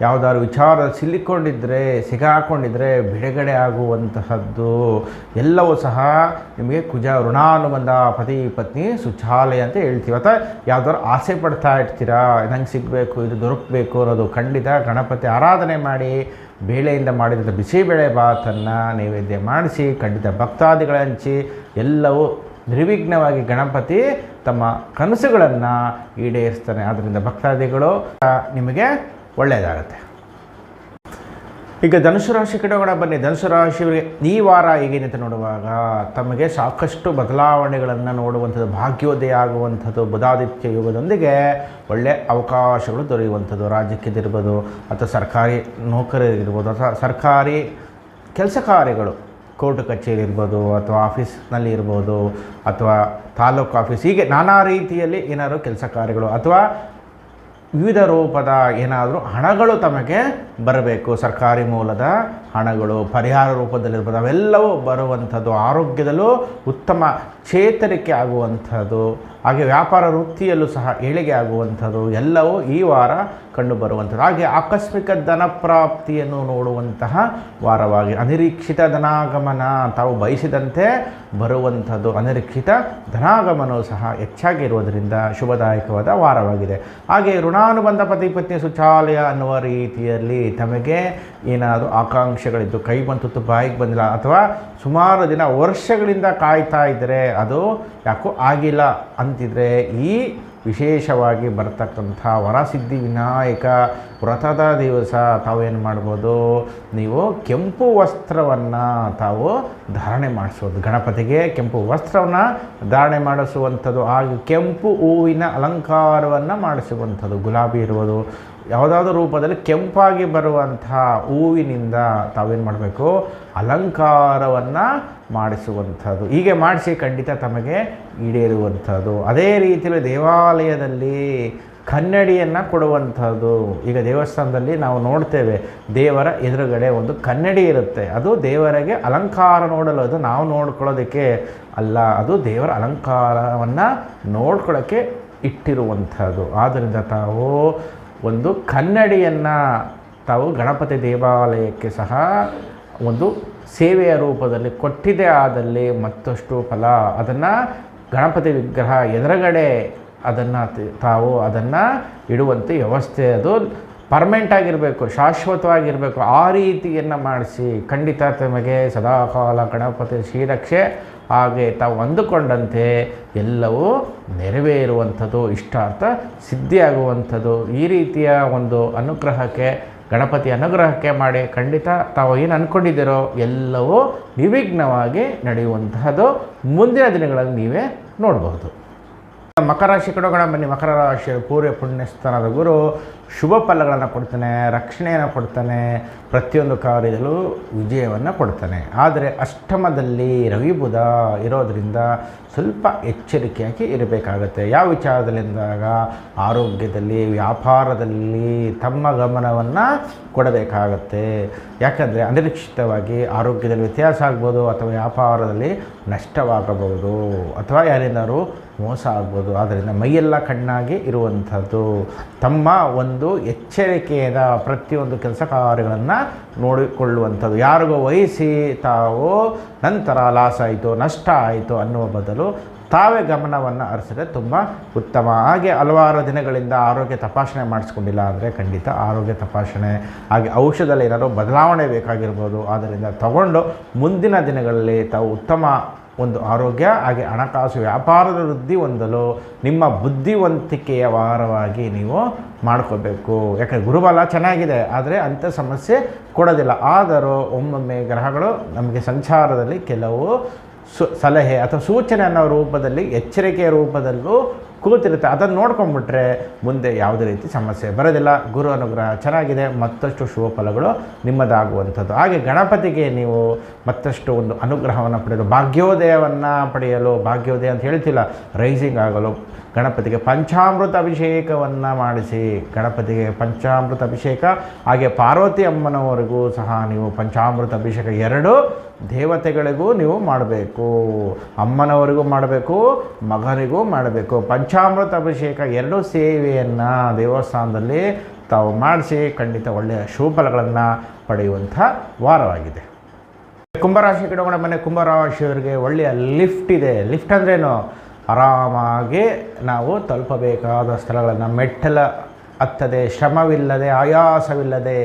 ಯಾವುದಾದ್ರು ವಿಚಾರ ಸಿಗಾಕೊಂಡಿದ್ದರೆ ಬಿಡುಗಡೆ ಆಗುವಂತಹದ್ದು ಎಲ್ಲವೂ ಸಹ ನಿಮಗೆ ಕುಜ ಋಣಾನುಬಂಧ ಪತಿ ಪತ್ನಿ ಶುಚಾಲಯ ಅಂತ ಹೇಳ್ತೀವಿ. ಅಥವಾ ಯಾವುದಾದ್ರು ಆಸೆ ಪಡ್ತಾ ಇರ್ತೀರಾ, ನಂಗೆ ಸಿಗಬೇಕು, ಇದು ದೊರಕಬೇಕು ಅನ್ನೋದು, ಖಂಡಿತ ಗಣಪತಿ ಆರಾಧನೆ ಮಾಡಿ ಬೇಳೆಯಿಂದ ಮಾಡಿದಂಥ ಬಿಸಿಬೇಳೆ ಭಾತನ್ನು ನೈವೇದ್ಯ ಮಾಡಿಸಿ ಖಂಡಿತ ಭಕ್ತಾದಿಗಳ ಹಂಚಿ ಎಲ್ಲವೂ ನಿರ್ವಿಘ್ನವಾಗಿ ಗಣಪತಿ ತಮ್ಮ ಕನಸುಗಳನ್ನು ಈಡೇರಿಸ್ತಾನೆ. ಆದ್ದರಿಂದ ಭಕ್ತಾದಿಗಳು ನಿಮಗೆ ಒಳ್ಳೆಯದಾಗತ್ತೆ. ಈಗ ಧನುಸು ರಾಶಿ ಕಡೆಗಳ ಬನ್ನಿ. ಧನುಸು ರಾಶಿಯವರಿಗೆ ಈ ವಾರ ಹೇಗೇನಂತ ನೋಡುವಾಗ ತಮಗೆ ಸಾಕಷ್ಟು ಬದಲಾವಣೆಗಳನ್ನು ನೋಡುವಂಥದ್ದು, ಭಾಗ್ಯೋದಯ ಆಗುವಂಥದ್ದು, ಬುಧಾದಿತ್ಯ ಯೋಗದೊಂದಿಗೆ ಒಳ್ಳೆಯ ಅವಕಾಶಗಳು ದೊರೆಯುವಂಥದ್ದು. ರಾಜ್ಯಕ್ಕಿದಿರ್ಬೋದು ಅಥವಾ ಸರ್ಕಾರಿ ನೌಕರರಿರ್ಬೋದು ಅಥವಾ ಸರ್ಕಾರಿ ಕೆಲಸ ಕಾರ್ಯಗಳು, ಕೋರ್ಟ್ ಕಚೇರಿ ಇರ್ಬೋದು ಅಥವಾ ಆಫೀಸ್ನಲ್ಲಿ ಇರ್ಬೋದು ಅಥವಾ ತಾಲೂಕು ಆಫೀಸ್, ಹೀಗೆ ನಾನಾ ರೀತಿಯಲ್ಲಿ ಏನಾದರೂ ಕೆಲಸ ಕಾರ್ಯಗಳು ಅಥವಾ ವಿವಿಧ ರೂಪದ ಏನಾದರೂ ಹಣಗಳು ತಮಗೆ ಬರಬೇಕು. ಸರ್ಕಾರಿ ಮೂಲದ ಹಣಗಳು ಪರಿಹಾರ ರೂಪದಲ್ಲಿರ್ಬೋದು, ಅವೆಲ್ಲವೂ ಬರುವಂಥದ್ದು. ಆರೋಗ್ಯದಲ್ಲೂ ಉತ್ತಮ ಚೇತರಿಕೆ ಆಗುವಂಥದ್ದು, ಹಾಗೆ ವ್ಯಾಪಾರ ವೃತ್ತಿಯಲ್ಲೂ ಸಹ ಏಳಿಗೆ ಆಗುವಂಥದ್ದು ಎಲ್ಲವೂ ಈ ವಾರ ಕಂಡು ಬರುವಂಥದ್ದು. ಹಾಗೆ ಆಕಸ್ಮಿಕ ಧನ ಪ್ರಾಪ್ತಿಯನ್ನು ನೋಡುವಂತಹ ವಾರವಾಗಿ ಅನಿರೀಕ್ಷಿತ ಧನಾಗಮನ, ತಾವು ಬಯಸಿದಂತೆ ಬರುವಂಥದ್ದು ಅನಿರೀಕ್ಷಿತ ಧನಾಗಮನವು ಸಹ ಹೆಚ್ಚಾಗಿರುವುದರಿಂದ ಶುಭದಾಯಕವಾದ ವಾರವಾಗಿದೆ. ಹಾಗೆ ಋಣಾನುಬಂಧ ಪತಿ ಪತ್ನಿ ಶುಚಾಲಯ ಅನ್ನುವ ರೀತಿಯಲ್ಲಿ ತಮಗೆ ಏನಾದರೂ ಆಕಾಂಕ್ಷೆಗಳಿದ್ದು ಕೈ ಬಂತು ಬಾಯಿಗೆ ಬಂದಿಲ್ಲ ಅಥವಾ ಸುಮಾರು ದಿನ ವರ್ಷಗಳಿಂದ ಕಾಯ್ತಾ ಇದ್ದರೆ ಅದು ಯಾಕೋ ಆಗಿಲ್ಲ ಅಂತಿದ್ರೆ ಈ ವಿಶೇಷವಾಗಿ ಬರ್ತಕ್ಕಂಥ ವರಸಿದ್ಧಿ ವಿನಾಯಕ ವ್ರತದ ದಿವಸ ತಾವೇನು ಮಾಡ್ಬೋದು, ನೀವು ಕೆಂಪು ವಸ್ತ್ರವನ್ನು ತಾವು ಧಾರಣೆ ಮಾಡಿಸೋದು. ಗಣಪತಿಗೆ ಕೆಂಪು ವಸ್ತ್ರವನ್ನು ಧಾರಣೆ ಮಾಡಿಸುವಂಥದ್ದು. ಹಾಗೆ ಕೆಂಪು ಹೂವಿನ ಅಲಂಕಾರವನ್ನು ಮಾಡಿಸುವಂಥದ್ದು. ಗುಲಾಬಿ ಇರ್ಬೋದು, ಯಾವುದಾದ್ರೂ ರೂಪದಲ್ಲಿ ಕೆಂಪಾಗಿ ಬರುವಂಥ ಹೂವಿನಿಂದ ತಾವೇನು ಮಾಡಬೇಕು, ಅಲಂಕಾರವನ್ನು ಮಾಡಿಸುವಂಥದ್ದು. ಹೀಗೆ ಮಾಡಿಸಿ ಖಂಡಿತ ತಮಗೆ ಈಡೇರುವಂಥದ್ದು. ಅದೇ ರೀತಿಯಲ್ಲಿ ದೇವಾಲಯದಲ್ಲಿ ಕನ್ನಡಿಯನ್ನು ಕೊಡುವಂಥದ್ದು. ಈಗ ದೇವಸ್ಥಾನದಲ್ಲಿ ನಾವು ನೋಡ್ತೇವೆ, ದೇವರ ಎದುರುಗಡೆ ಒಂದು ಕನ್ನಡಿ ಇರುತ್ತೆ. ಅದು ದೇವರಿಗೆ ಅಲಂಕಾರ ನೋಡಲು, ಅದು ನಾವು ನೋಡ್ಕೊಳ್ಳೋದಕ್ಕೆ ಅಲ್ಲ, ಅದು ದೇವರ ಅಲಂಕಾರವನ್ನು ನೋಡ್ಕೊಳ್ಳೋಕ್ಕೆ ಇಟ್ಟಿರುವಂಥದ್ದು. ಆದ್ದರಿಂದ ತಾವು ಒಂದು ಕನ್ನಡಿಯನ್ನು ತಾವು ಗಣಪತಿ ದೇವಾಲಯಕ್ಕೆ ಸಹ ಒಂದು ಸೇವೆಯ ರೂಪದಲ್ಲಿ ಕೊಟ್ಟಿದೆ ಆದಲ್ಲಿ ಮತ್ತಷ್ಟು ಫಲ. ಅದನ್ನು ಗಣಪತಿ ವಿಗ್ರಹ ಎದುರುಗಡೆ ಅದನ್ನು ತಾವು ಅದನ್ನು ಇಡುವಂತೆ ವ್ಯವಸ್ಥೆ, ಅದು ಪರ್ಮನೆಂಟ್ ಆಗಿರಬೇಕು, ಶಾಶ್ವತವಾಗಿರಬೇಕು. ಆ ರೀತಿಯನ್ನು ಮಾಡಿಸಿ ಖಂಡಿತ ತಮಗೆ ಸದಾಕಾಲ ಗಣಪತಿ ಶ್ರೀರಕ್ಷೆ ಹಾಗೆ ತಾವು ಅಂದುಕೊಂಡಂತೆ ಎಲ್ಲವೂ ನೆರವೇರುವಂಥದ್ದು, ಇಷ್ಟಾರ್ಥ ಸಿದ್ಧಿಯಾಗುವಂಥದ್ದು. ಈ ರೀತಿಯ ಒಂದು ಅನುಗ್ರಹಕ್ಕೆ, ಗಣಪತಿ ಅನುಗ್ರಹಕ್ಕೆ ಮಾಡಿ ಖಂಡಿತ ತಾವು ಏನು ಅಂದ್ಕೊಂಡಿದ್ದೀರೋ ಎಲ್ಲವೂ ನಿರ್ವಿಘ್ನವಾಗಿ ನಡೆಯುವಂತಹದ್ದು ಮುಂದಿನ ದಿನಗಳಲ್ಲಿ ನೀವೇ ನೋಡಬಹುದು. ಮಕರ ರಾಶಿ ಕಡೆಗೋಣ ಬನ್ನಿ. ಮಕರ ರಾಶಿಯ ಪೂರ್ವ ಪುಣ್ಯಸ್ಥಾನದ ಗುರು ಶುಭ ಫಲಗಳನ್ನು ಕೊಡ್ತಾನೆ, ರಕ್ಷಣೆಯನ್ನು ಕೊಡ್ತಾನೆ, ಪ್ರತಿಯೊಂದು ಕಾರ್ಯದಲ್ಲೂ ವಿಜಯವನ್ನು ಕೊಡ್ತಾನೆ. ಆದರೆ ಅಷ್ಟಮದಲ್ಲಿ ರವಿ ಬುಧ ಇರೋದರಿಂದ ಸ್ವಲ್ಪ ಎಚ್ಚರಿಕೆಯಾಗಿ ಇರಬೇಕಾಗತ್ತೆ. ಯಾವ ವಿಚಾರದಲ್ಲಿ ಅಂದಾಗ ಆರೋಗ್ಯದಲ್ಲಿ, ವ್ಯಾಪಾರದಲ್ಲಿ ತಮ್ಮ ಗಮನವನ್ನು ಕೊಡಬೇಕಾಗತ್ತೆ. ಯಾಕಂದರೆ ಅನಿರೀಕ್ಷಿತವಾಗಿ ಆರೋಗ್ಯದಲ್ಲಿ ವ್ಯತ್ಯಾಸ ಆಗ್ಬೋದು, ಅಥವಾ ವ್ಯಾಪಾರದಲ್ಲಿ ನಷ್ಟವಾಗಬಹುದು, ಅಥವಾ ಯಾರಿಂದಾರು ಮೋಸ ಆಗ್ಬೋದು. ಆದ್ದರಿಂದ ಮೈಯೆಲ್ಲ ಕಣ್ಣಾಗಿ ಇರುವಂಥದ್ದು. ತಮ್ಮ ಒಂದು ಎಚ್ಚರಿಕೆಯಿಂದ ಪ್ರತಿಯೊಂದು ಕೆಲಸ ಕಾರ್ಯಗಳನ್ನು ನೋಡಿಕೊಳ್ಳುವಂಥದ್ದು. ಯಾರಿಗೋ ವಹಿಸಿ ತಾವು ನಂತರ ಲಾಸ್ ಆಯಿತು, ನಷ್ಟ ಆಯಿತು ಅನ್ನುವ ಬದಲು ತಾವೇ ಗಮನವನ್ನು ಹರಿಸಿದ್ರೆ ತುಂಬ ಉತ್ತಮ. ಹಾಗೆ ಹಲವಾರು ದಿನಗಳಿಂದ ಆರೋಗ್ಯ ತಪಾಸಣೆ ಮಾಡಿಸ್ಕೊಂಡಿಲ್ಲ ಅಂದರೆ ಖಂಡಿತ ಆರೋಗ್ಯ ತಪಾಸಣೆ, ಹಾಗೆ ಔಷಧದಲ್ಲಿ ಏನಾದರೂ ಬದಲಾವಣೆ ಬೇಕಾಗಿರ್ಬೋದು. ಆದ್ದರಿಂದ ತಗೊಂಡು ಮುಂದಿನ ದಿನಗಳಲ್ಲಿ ತಾವು ಉತ್ತಮ ಒಂದು ಆರೋಗ್ಯ, ಹಾಗೆ ಹಣಕಾಸು ವ್ಯಾಪಾರದ ವೃದ್ಧಿ ಹೊಂದಲು ನಿಮ್ಮ ಬುದ್ಧಿವಂತಿಕೆಯ ವಾರವಾಗಿ ನೀವು ಮಾಡ್ಕೋಬೇಕು. ಯಾಕಂದರೆ ಗುರುಬಲ ಚೆನ್ನಾಗಿದೆ, ಆದರೆ ಅಂಥ ಸಮಸ್ಯೆ ಕೊಡೋದಿಲ್ಲ. ಆದರೂ ಒಮ್ಮೊಮ್ಮೆ ಗ್ರಹಗಳು ನಮಗೆ ಸಂಚಾರದಲ್ಲಿ ಕೆಲವು ಸಲಹೆ ಅಥವಾ ಸೂಚನೆ ಅನ್ನೋ ರೂಪದಲ್ಲಿ, ಎಚ್ಚರಿಕೆಯ ರೂಪದಲ್ಲೂ ಕೂತಿರುತ್ತೆ. ಅದನ್ನು ನೋಡ್ಕೊಂಡ್ಬಿಟ್ರೆ ಮುಂದೆ ಯಾವುದೇ ರೀತಿ ಸಮಸ್ಯೆ ಬರೋದಿಲ್ಲ. ಗುರು ಅನುಗ್ರಹ ಚೆನ್ನಾಗಿದೆ, ಮತ್ತಷ್ಟು ಶುಭ ಫಲಗಳು ನಿಮ್ಮದಾಗುವಂಥದ್ದು. ಹಾಗೆ ಗಣಪತಿಗೆ ನೀವು ಮತ್ತಷ್ಟು ಒಂದು ಅನುಗ್ರಹವನ್ನು ಪಡೆಯಲು, ಭಾಗ್ಯೋದಯವನ್ನು ಪಡೆಯಲು, ಭಾಗ್ಯೋದಯ ಅಂತ ಹೇಳ್ತಿಲ್ಲ, ರೈಸಿಂಗ್ ಆಗಲು ಗಣಪತಿಗೆ ಪಂಚಾಮೃತ ಅಭಿಷೇಕವನ್ನು ಮಾಡಿಸಿ, ಗಣಪತಿಗೆ ಪಂಚಾಮೃತ ಅಭಿಷೇಕ, ಹಾಗೆ ಪಾರ್ವತಿ ಅಮ್ಮನವರಿಗೂ ಸಹ ನೀವು ಪಂಚಾಮೃತ ಅಭಿಷೇಕ, ಎರಡು ದೇವತೆಗಳಿಗೂ ನೀವು ಮಾಡಬೇಕು. ಅಮ್ಮನವರಿಗೂ ಮಾಡಬೇಕು, ಮಗನಿಗೂ ಮಾಡಬೇಕು. ಪಂಚಾಮೃತ ಅಭಿಷೇಕ ಎರಡು ಸೇವೆಯನ್ನು ದೇವಸ್ಥಾನದಲ್ಲಿ ತಾವು ಮಾಡಿಸಿ ಖಂಡಿತ ಒಳ್ಳೆಯ ಶುಭಫಲಗಳನ್ನು ಪಡೆಯುವಂಥ ವಾರವಾಗಿದೆ. ಕುಂಭರಾಶಿ ಕಡೆ ಮನೆ ಕುಂಭರಾಶಿಯವರಿಗೆ ಒಳ್ಳೆಯ ಲಿಫ್ಟ್ ಇದೆ. ಲಿಫ್ಟ್ ಅಂದ್ರೇನು? ಆರಾಮಾಗಿ ನಾವು ತಲುಪಬೇಕಾದ ಸ್ಥಳಗಳನ್ನು ಮೆಟ್ಟಲ ಹತ್ತದೆ, ಶ್ರಮವಿಲ್ಲದೆ, ಆಯಾಸವಿಲ್ಲದೆ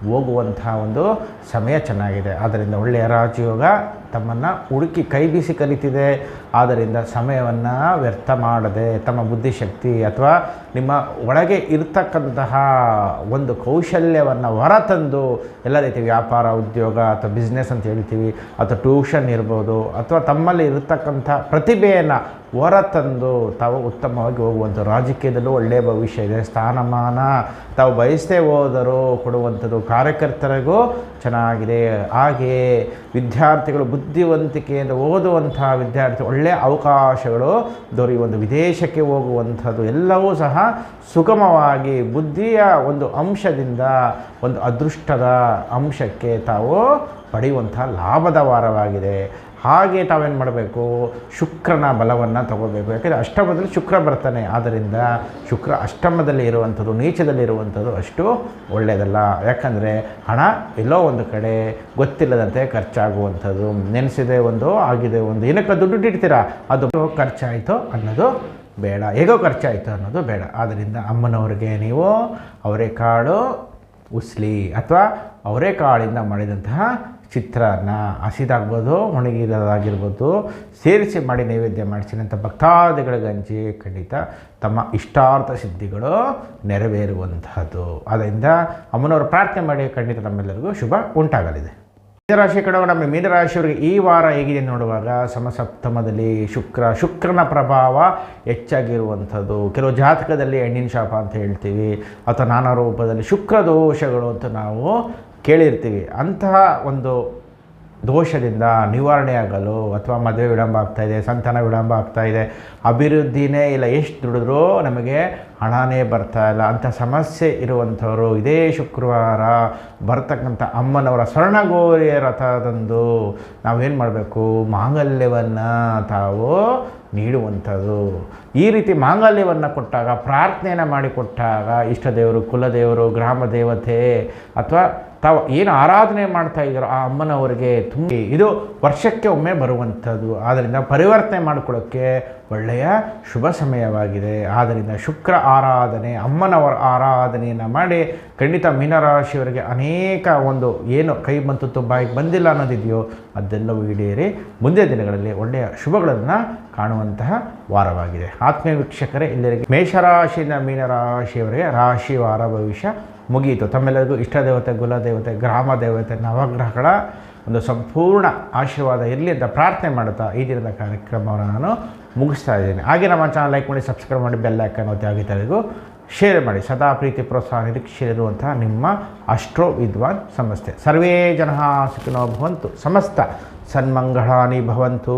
ಹೋಗುವಂಥ ಒಂದು ಸಮಯ ಚೆನ್ನಾಗಿದೆ. ಆದ್ದರಿಂದ ಒಳ್ಳೆಯ ರಾಜಯೋಗ ತಮ್ಮನ್ನು ಹುಡುಕಿ ಕೈ ಬೀಸಿ ಕರೀತಿದೆ. ಆದ್ದರಿಂದ ಸಮಯವನ್ನು ವ್ಯರ್ಥ ಮಾಡದೆ ತಮ್ಮ ಬುದ್ಧಿಶಕ್ತಿ ಅಥವಾ ನಿಮ್ಮ ಒಳಗೆ ಇರ್ತಕ್ಕಂತಹ ಒಂದು ಕೌಶಲ್ಯವನ್ನು ಹೊರತಂದು ಎಲ್ಲ ರೀತಿ ವ್ಯಾಪಾರ, ಉದ್ಯೋಗ ಅಥವಾ ಬಿಸ್ನೆಸ್ ಅಂತ ಹೇಳ್ತೀವಿ, ಅಥವಾ ಟ್ಯೂಷನ್ ಇರ್ಬೋದು, ಅಥವಾ ತಮ್ಮಲ್ಲಿ ಇರತಕ್ಕಂಥ ಪ್ರತಿಭೆಯನ್ನು ಹೊರತಂದು ತಾವು ಉತ್ತಮವಾಗಿ ಹೋಗುವಂಥ, ರಾಜಕೀಯದಲ್ಲೂ ಒಳ್ಳೆಯ ಭವಿಷ್ಯ ಇದೆ. ಸ್ಥಾನಮಾನ ತಾವು ಬಯಸದೇ ಹೋದರೂ ಕೊಡುವಂಥದ್ದು ಕಾರ್ಯಕರ್ತರಿಗೂ ಚೆನ್ನಾಗಿದೆ. ಹಾಗೆಯೇ ವಿದ್ಯಾರ್ಥಿಗಳು ಬುದ್ಧಿವಂತಿಕೆಯಿಂದ ಓದುವಂಥ ವಿದ್ಯಾರ್ಥಿ ಒಳ್ಳೆಯ ಅವಕಾಶಗಳು ದೊರೆಯುವಂಥ, ವಿದೇಶಕ್ಕೆ ಹೋಗುವಂಥದ್ದು ಎಲ್ಲವೂ ಸಹ ಸುಗಮವಾಗಿ ಬುದ್ಧಿಯ ಒಂದು ಅಂಶದಿಂದ ಒಂದು ಅದೃಷ್ಟದ ಅಂಶಕ್ಕೆ ತಾವು ಪಡೆಯುವಂಥ ಲಾಭದ ವಾರವಾಗಿದೆ. ಹಾಗೆ ತಾವೇನು ಮಾಡಬೇಕು? ಶುಕ್ರನ ಬಲವನ್ನು ತಗೋಬೇಕು. ಯಾಕೆಂದರೆ ಅಷ್ಟಮದಲ್ಲಿ ಶುಕ್ರ ಬರ್ತಾನೆ. ಆದ್ದರಿಂದ ಶುಕ್ರ ಅಷ್ಟಮದಲ್ಲಿ ಇರುವಂಥದ್ದು, ನೀಚದಲ್ಲಿ ಇರುವಂಥದ್ದು ಅಷ್ಟು ಒಳ್ಳೆಯದಲ್ಲ. ಯಾಕಂದರೆ ಹಣ ಎಲ್ಲೋ ಒಂದು ಕಡೆ ಗೊತ್ತಿಲ್ಲದಂತೆ ಖರ್ಚಾಗುವಂಥದ್ದು, ನೆನೆಸಿದೆ ಒಂದು ಆಗಿದೆ ಒಂದು, ಏನಕ್ಕೆ ದುಡ್ಡು ಇಡ್ತೀರಾ, ಅದು ಖರ್ಚಾಯಿತು ಅನ್ನೋದು ಬೇಡ, ಹೇಗೋ ಖರ್ಚಾಯಿತು ಅನ್ನೋದು ಬೇಡ. ಆದ್ದರಿಂದ ಅಮ್ಮನವ್ರಿಗೆ ನೀವು ಅವರೆಕಾಳು ಉಸ್ಲಿ ಅಥವಾ ಅವರೆಕಾಳಿಂದ ಮಾಡಿದಂತಹ ಚಿತ್ರಾನ್ನ, ಹಸಿದಾಗ್ಬೋದು, ಒಣಗಿರೋದಾಗಿರ್ಬೋದು, ಸೇರಿಸಿ ಮಾಡಿ ನೈವೇದ್ಯ ಮಾಡಿಸಿದಂಥ ಭಕ್ತಾದಿಗಳಿಗೆ ಹಂಚಿ ಖಂಡಿತ ತಮ್ಮ ಇಷ್ಟಾರ್ಥ ಸಿದ್ಧಿಗಳು ನೆರವೇರುವಂತಹದ್ದು. ಆದ್ದರಿಂದ ಅಮ್ಮನವರು ಪ್ರಾರ್ಥನೆ ಮಾಡಿ ಖಂಡಿತ ನಮ್ಮೆಲ್ಲರಿಗೂ ಶುಭ ಉಂಟಾಗಲಿದೆ. ಮೀನರಾಶಿ ಕಡೆ ನಮ್ಮ ಮೀನರಾಶಿಯವರಿಗೆ ಈ ವಾರ ಹೇಗಿದೆ ನೋಡುವಾಗ ಸಮಸಪ್ತಮದಲ್ಲಿ ಶುಕ್ರನ ಪ್ರಭಾವ ಹೆಚ್ಚಾಗಿರುವಂಥದ್ದು. ಕೆಲವು ಜಾತಕದಲ್ಲಿ ಹೆಣ್ಣಿನ ಶಾಪ ಅಂತ ಹೇಳ್ತೀವಿ, ಅಥವಾ ನಾನಾ ರೂಪದಲ್ಲಿ ಶುಕ್ರ ದೋಷಗಳು ಅಂತ ನಾವು ಕೇಳಿರ್ತೀವಿ. ಅಂತಹ ಒಂದು ದೋಷದಿಂದ ನಿವಾರಣೆ ಆಗಲು, ಅಥವಾ ಮದುವೆ ವಿಳಂಬ ಆಗ್ತಾಯಿದೆ, ಸಂತಾನ ವಿಳಂಬ ಆಗ್ತಾಯಿದೆ, ಅಭಿವೃದ್ಧಿನೇ ಇಲ್ಲ, ಎಷ್ಟು ದುಡಿದ್ರೂ ನಮಗೆ ಹಣನೇ ಬರ್ತಾ ಇಲ್ಲ ಅಂಥ ಸಮಸ್ಯೆ ಇರುವಂಥವರು ಇದೇ ಶುಕ್ರವಾರ ಬರ್ತಕ್ಕಂಥ ಅಮ್ಮನವರ ಸ್ವರ್ಣಗೌರಿಯ ರಥದಂದು ನಾವೇನು ಮಾಡಬೇಕು, ಮಾಂಗಲ್ಯವನ್ನು ತಾವು ನೀಡುವಂಥದ್ದು. ಈ ರೀತಿ ಮಾಂಗಲ್ಯವನ್ನು ಕೊಟ್ಟಾಗ, ಪ್ರಾರ್ಥನೆಯನ್ನು ಮಾಡಿಕೊಟ್ಟಾಗ ಇಷ್ಟ ದೇವರು, ಕುಲದೇವರು, ಗ್ರಾಮ ದೇವತೆ ಅಥವಾ ತಾವು ಏನು ಆರಾಧನೆ ಮಾಡ್ತಾ ಇದ್ದಾರೋ ಆ ಅಮ್ಮನವರಿಗೆ ತುಂಬಿ ಇದು ವರ್ಷಕ್ಕೆ ಒಮ್ಮೆ ಬರುವಂಥದ್ದು. ಆದ್ದರಿಂದ ಪರಿವರ್ತನೆ ಮಾಡಿಕೊಳ್ಳೋಕ್ಕೆ ಒಳ್ಳೆಯ ಶುಭ ಸಮಯವಾಗಿದೆ. ಆದ್ದರಿಂದ ಶುಕ್ರ ಆರಾಧನೆ, ಅಮ್ಮನವರ ಆರಾಧನೆಯನ್ನು ಮಾಡಿ ಖಂಡಿತ ಮೀನರಾಶಿಯವರಿಗೆ ಅನೇಕ ಒಂದು ಏನು ಕೈ ಬಂತು ಬಾಯಿಗೆ ಬಂದಿಲ್ಲ ಅನ್ನೋದಿದೆಯೋ ಅದೆಲ್ಲವೂ ಈಡೇರಿ ಮುಂದಿನ ದಿನಗಳಲ್ಲಿ ಒಳ್ಳೆಯ ಶುಭಗಳನ್ನು ಕಾಣುವಂತಹ ವಾರವಾಗಿದೆ. ಆತ್ಮೀಯ ವೀಕ್ಷಕರೇ, ಎಲ್ಲರಿಗೆ ಮೇಷರಾಶಿಯಿಂದ ಮೀನರಾಶಿಯವರಿಗೆ ರಾಶಿ ವಾರ ಭವಿಷ್ಯ ಮುಗಿಯಿತು. ತಮ್ಮೆಲ್ಲರಿಗೂ ಇಷ್ಟ ದೇವತೆ, ಕುಲದೇವತೆ, ಗ್ರಾಮ ದೇವತೆ, ನವಗ್ರಹಗಳ ಒಂದು ಸಂಪೂರ್ಣ ಆಶೀರ್ವಾದ ಇರಲಿ ಅಂತ ಪ್ರಾರ್ಥನೆ ಮಾಡುತ್ತಾ ಈ ದಿನದ ಕಾರ್ಯಕ್ರಮವನ್ನು ನಾನು ಮುಗಿಸ್ತಾ ಇದ್ದೀನಿ. ಹಾಗೆ ನಮ್ಮ ಚಾನಲ್ ಲೈಕ್ ಮಾಡಿ, ಸಬ್ಸ್ಕ್ರೈಬ್ ಮಾಡಿ, ಬೆಲ್ ಐಕಾನ್ ಒತ್ತಿ ಆಗಿದ್ದರಿಗೂ ಶೇರ್ ಮಾಡಿ. ಸದಾ ಪ್ರೀತಿ ಪ್ರೋತ್ಸಾಹ ನಿರೀಕ್ಷೆಯಿರುವಂತಹ ನಿಮ್ಮ ಅಸ್ಟ್ರೋ ವಿದ್ವಾನ್ ಸಂಸ್ಥೆ. ಸರ್ವೇ ಜನಃ ಸುಖಿನೋ ಭವಂತು, ಸಮಸ್ತ ಸನ್ಮಂಗಳಾನಿ ಭವಂತು.